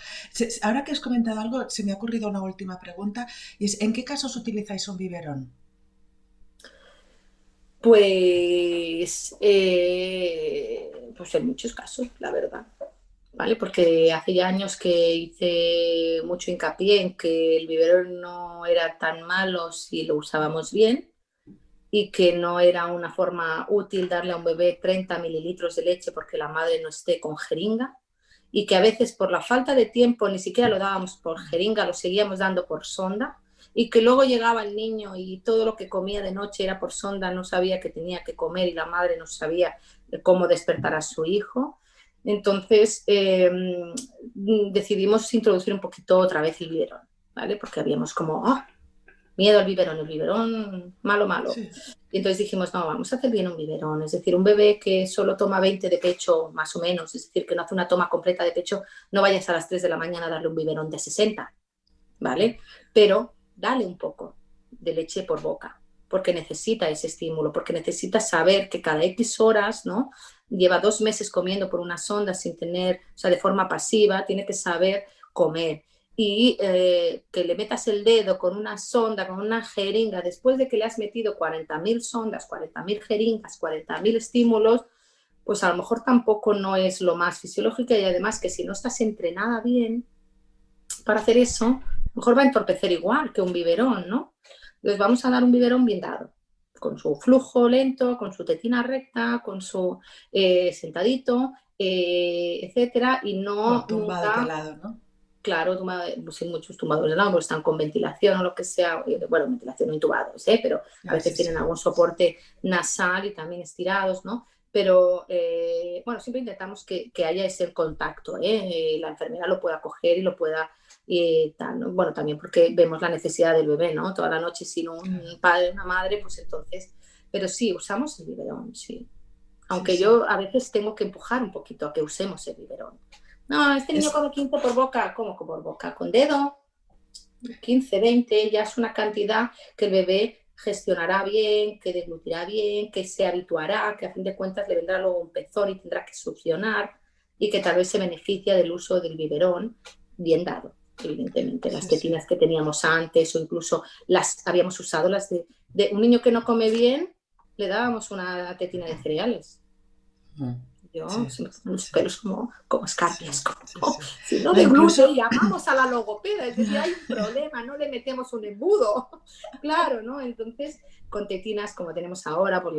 Ahora que has comentado algo, se me ha ocurrido una última pregunta y es, ¿en qué casos utilizáis un biberón? Pues en muchos casos, la verdad. ¿Vale? Porque hace ya años que hice mucho hincapié en que el biberón no era tan malo si lo usábamos bien y que no era una forma útil darle a un bebé 30 mililitros de leche porque la madre no esté con jeringa y que a veces por la falta de tiempo ni siquiera lo dábamos por jeringa, lo seguíamos dando por sonda y que luego llegaba el niño y todo lo que comía de noche era por sonda, no sabía que tenía que comer y la madre no sabía cómo despertar a su hijo. Entonces decidimos introducir un poquito otra vez el biberón, ¿vale? Porque habíamos como, oh, miedo al biberón, el biberón malo, malo. Sí, Y entonces dijimos, no, vamos a hacer bien un biberón. Es decir, un bebé que solo toma 20 de pecho, más o menos, es decir, que no hace una toma completa de pecho, no vayas a las 3 de la mañana a darle un biberón de 60, ¿vale? Pero dale un poco de leche por boca, porque necesita ese estímulo, porque necesita saber que cada X horas, ¿no? Lleva 2 meses comiendo por una sonda sin tener, o sea, de forma pasiva, tiene que saber comer. Y que le metas el dedo con una sonda, con una jeringa, después de que le has metido 40.000 sondas, 40.000 jeringas, 40.000 estímulos, pues a lo mejor tampoco no es lo más fisiológico y además que si no estás entrenada bien, para hacer eso, mejor va a entorpecer igual que un biberón, ¿no? Entonces vamos a dar un biberón bien dado, con su flujo lento, con su tetina recta, con su sentadito, etcétera, y o no tumbado de nunca, lado, ¿no? claro, pues hay muchos tumbadores de lado, porque están con ventilación o lo que sea, bueno, ventilación no intubados, pero a Ah, veces sí, sí. tienen algún soporte nasal y también estirados, ¿no? Pero bueno, siempre intentamos que haya ese contacto, la enfermera lo pueda coger y lo pueda, tal, ¿no? Bueno, también porque vemos la necesidad del bebé, ¿no? Toda la noche sin Claro. un padre, una madre, pues entonces, pero sí, usamos el biberón, sí. Sí, Aunque sí. yo a veces tengo que empujar un poquito a que usemos el biberón. No, este niño Es, come 15 por boca. ¿Cómo que por boca? Con dedo, 15, 20, ya es una cantidad que el bebé gestionará bien, que deglutirá bien, que se habituará, que a fin de cuentas le vendrá luego un pezón y tendrá que succionar y que tal vez se beneficia del uso del biberón bien dado. Evidentemente, las sí, sí. tetinas que teníamos antes o incluso las habíamos usado, las de un niño que no come bien, le dábamos una tetina de cereales. Mm. Yo, sí, se me ponen los sí, pelos como escarpias, sí, sí, como sí. signo No, de glúteo, y incluso, llamamos a la logopeda, es decir, hay un problema, no le metemos un embudo, claro, ¿no? Entonces, con tetinas como tenemos ahora, pues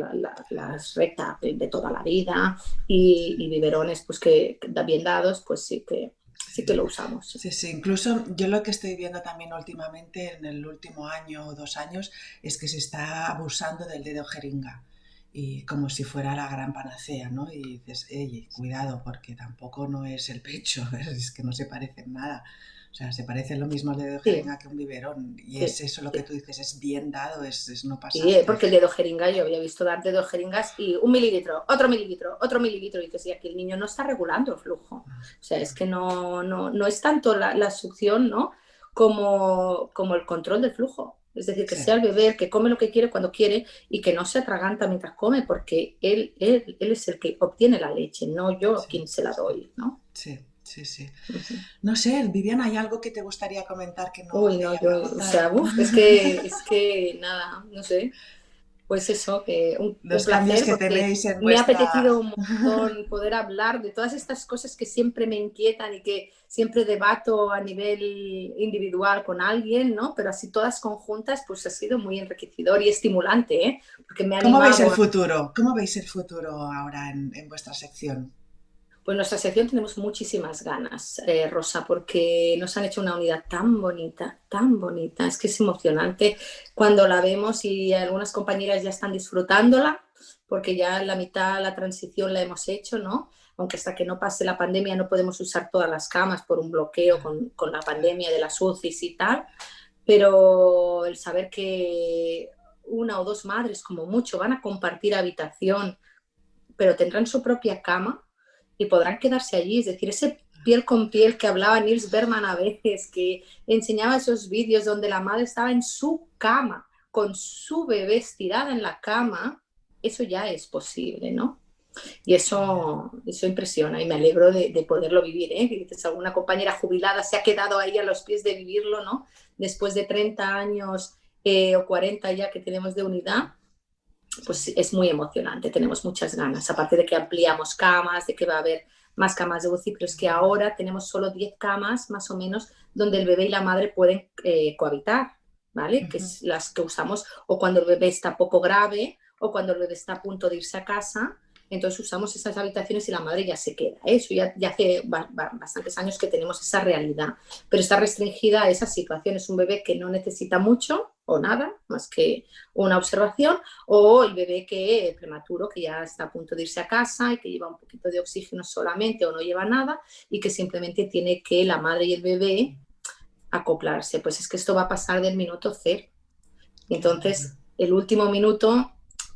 las rectas de toda la vida, y biberones, pues que bien dados, pues sí que sí, lo usamos. Sí. sí, sí. Incluso yo lo que estoy viendo también últimamente, en el último año o 2 años, es que se está abusando del dedo jeringa. Y como si fuera la gran panacea, ¿no? Y dices, oye, cuidado, porque tampoco no es el pecho, es que no se parecen nada. O sea, se parece lo mismo al dedo de Sí, jeringa que un biberón. Y es sí, eso lo que sí. tú dices, es bien dado, es no Sí, pasarte. porque el dedo jeringa, yo había visto dar dedo jeringas y 1 mililitro, otro mililitro, otro mililitro, y dices, y aquí el niño no está regulando el flujo. O sea, es que no es tanto la succión, ¿no? Como el control del flujo. Es decir, que Sí, sea el bebé el que come lo que quiere cuando quiere y que no se atraganta mientras come, porque él es el que obtiene la leche, no yo sí, quien se la sí, doy, ¿no? sí, sí, sí. Ujú. No sé, Viviana, ¿hay algo que te gustaría comentar que no Uy, te no, haya yo, o sea, preguntado? es que nada, no sé. Pues eso, que un Los cambios placer que porque tenéis en me ha vuestra... apetecido un montón poder hablar de todas estas cosas que siempre me inquietan y que siempre debato a nivel individual con alguien, ¿no? Pero así todas conjuntas, pues ha sido muy enriquecedor y estimulante, ¿eh? Porque me ha ¿Cómo veis el animado. futuro? ¿Cómo veis el futuro ahora en vuestra sección? Pues nuestra sección tenemos muchísimas ganas, Rosa, porque nos han hecho una unidad tan bonita, tan bonita. Es que es emocionante cuando la vemos y algunas compañeras ya están disfrutándola, porque ya en la mitad la transición la hemos hecho, ¿no? Aunque hasta que no pase la pandemia no podemos usar todas las camas por un bloqueo Claro, con la claro. pandemia de las UCIs y tal, pero el saber que una o dos madres como mucho van a compartir habitación pero tendrán su propia cama y podrán quedarse allí. Es decir, ese piel con piel que hablaba Nils Berman a veces, que enseñaba esos vídeos donde la madre estaba en su cama, con su bebé estirada en la cama, eso ya es posible, ¿no? Y Qué bien. eso impresiona y me alegro de poderlo vivir, ¿eh? Que dices, alguna compañera jubilada se ha quedado ahí a los pies de vivirlo, ¿no? Después de 30 años o 40 ya que tenemos de unidad, Sí, pues es muy emocionante, tenemos muchas ganas, aparte de que ampliamos camas, de que va a haber más camas de UCI, pero qué es que bueno. ahora tenemos solo 10 camas más o menos donde el bebé y la madre pueden cohabitar, ¿vale? Que Ujú. es las que usamos o cuando el bebé está poco grave o cuando el bebé está a punto de irse a casa, entonces usamos esas habitaciones y la madre ya se queda. Eso ya hace bastantes años que tenemos esa realidad, pero está restringida a esas situaciones. Un bebé que no necesita mucho o nada, más que una observación, o el bebé que prematuro, que ya está a punto de irse a casa y que lleva un poquito de oxígeno solamente o no lleva nada y que simplemente tiene que la madre y el bebé acoplarse. Pues es que esto va a pasar del minuto cero. Qué bueno. Entonces, el último minuto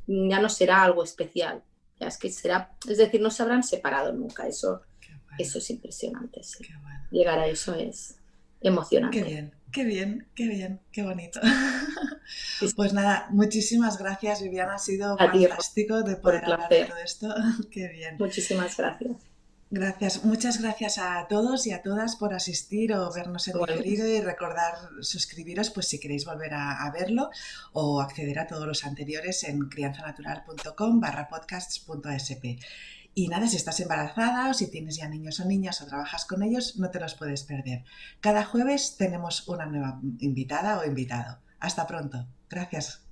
ya no será algo especial, ya es que será, es decir, no se habrán separado nunca. Qué bueno. Eso es impresionante, sí. Qué bueno. Llegar a eso es Qué emocionante. bien, qué bien, qué bien, qué bonito. Sí, sí. Pues nada, muchísimas gracias, Viviana. Ha sido A ti, Ro, fantástico de por el poder hablar de placer. todo esto. Qué bien. Muchísimas gracias. Gracias, muchas gracias a todos y a todas por asistir o vernos en diferido Igualmente. y recordar suscribiros pues si queréis volver a verlo o acceder a todos los anteriores en crianzanatural.com/podcasts.sp. Y nada, si estás embarazada o si tienes ya niños o niñas o trabajas con ellos, no te los puedes perder. Cada jueves tenemos una nueva invitada o invitado. Hasta pronto. Gracias.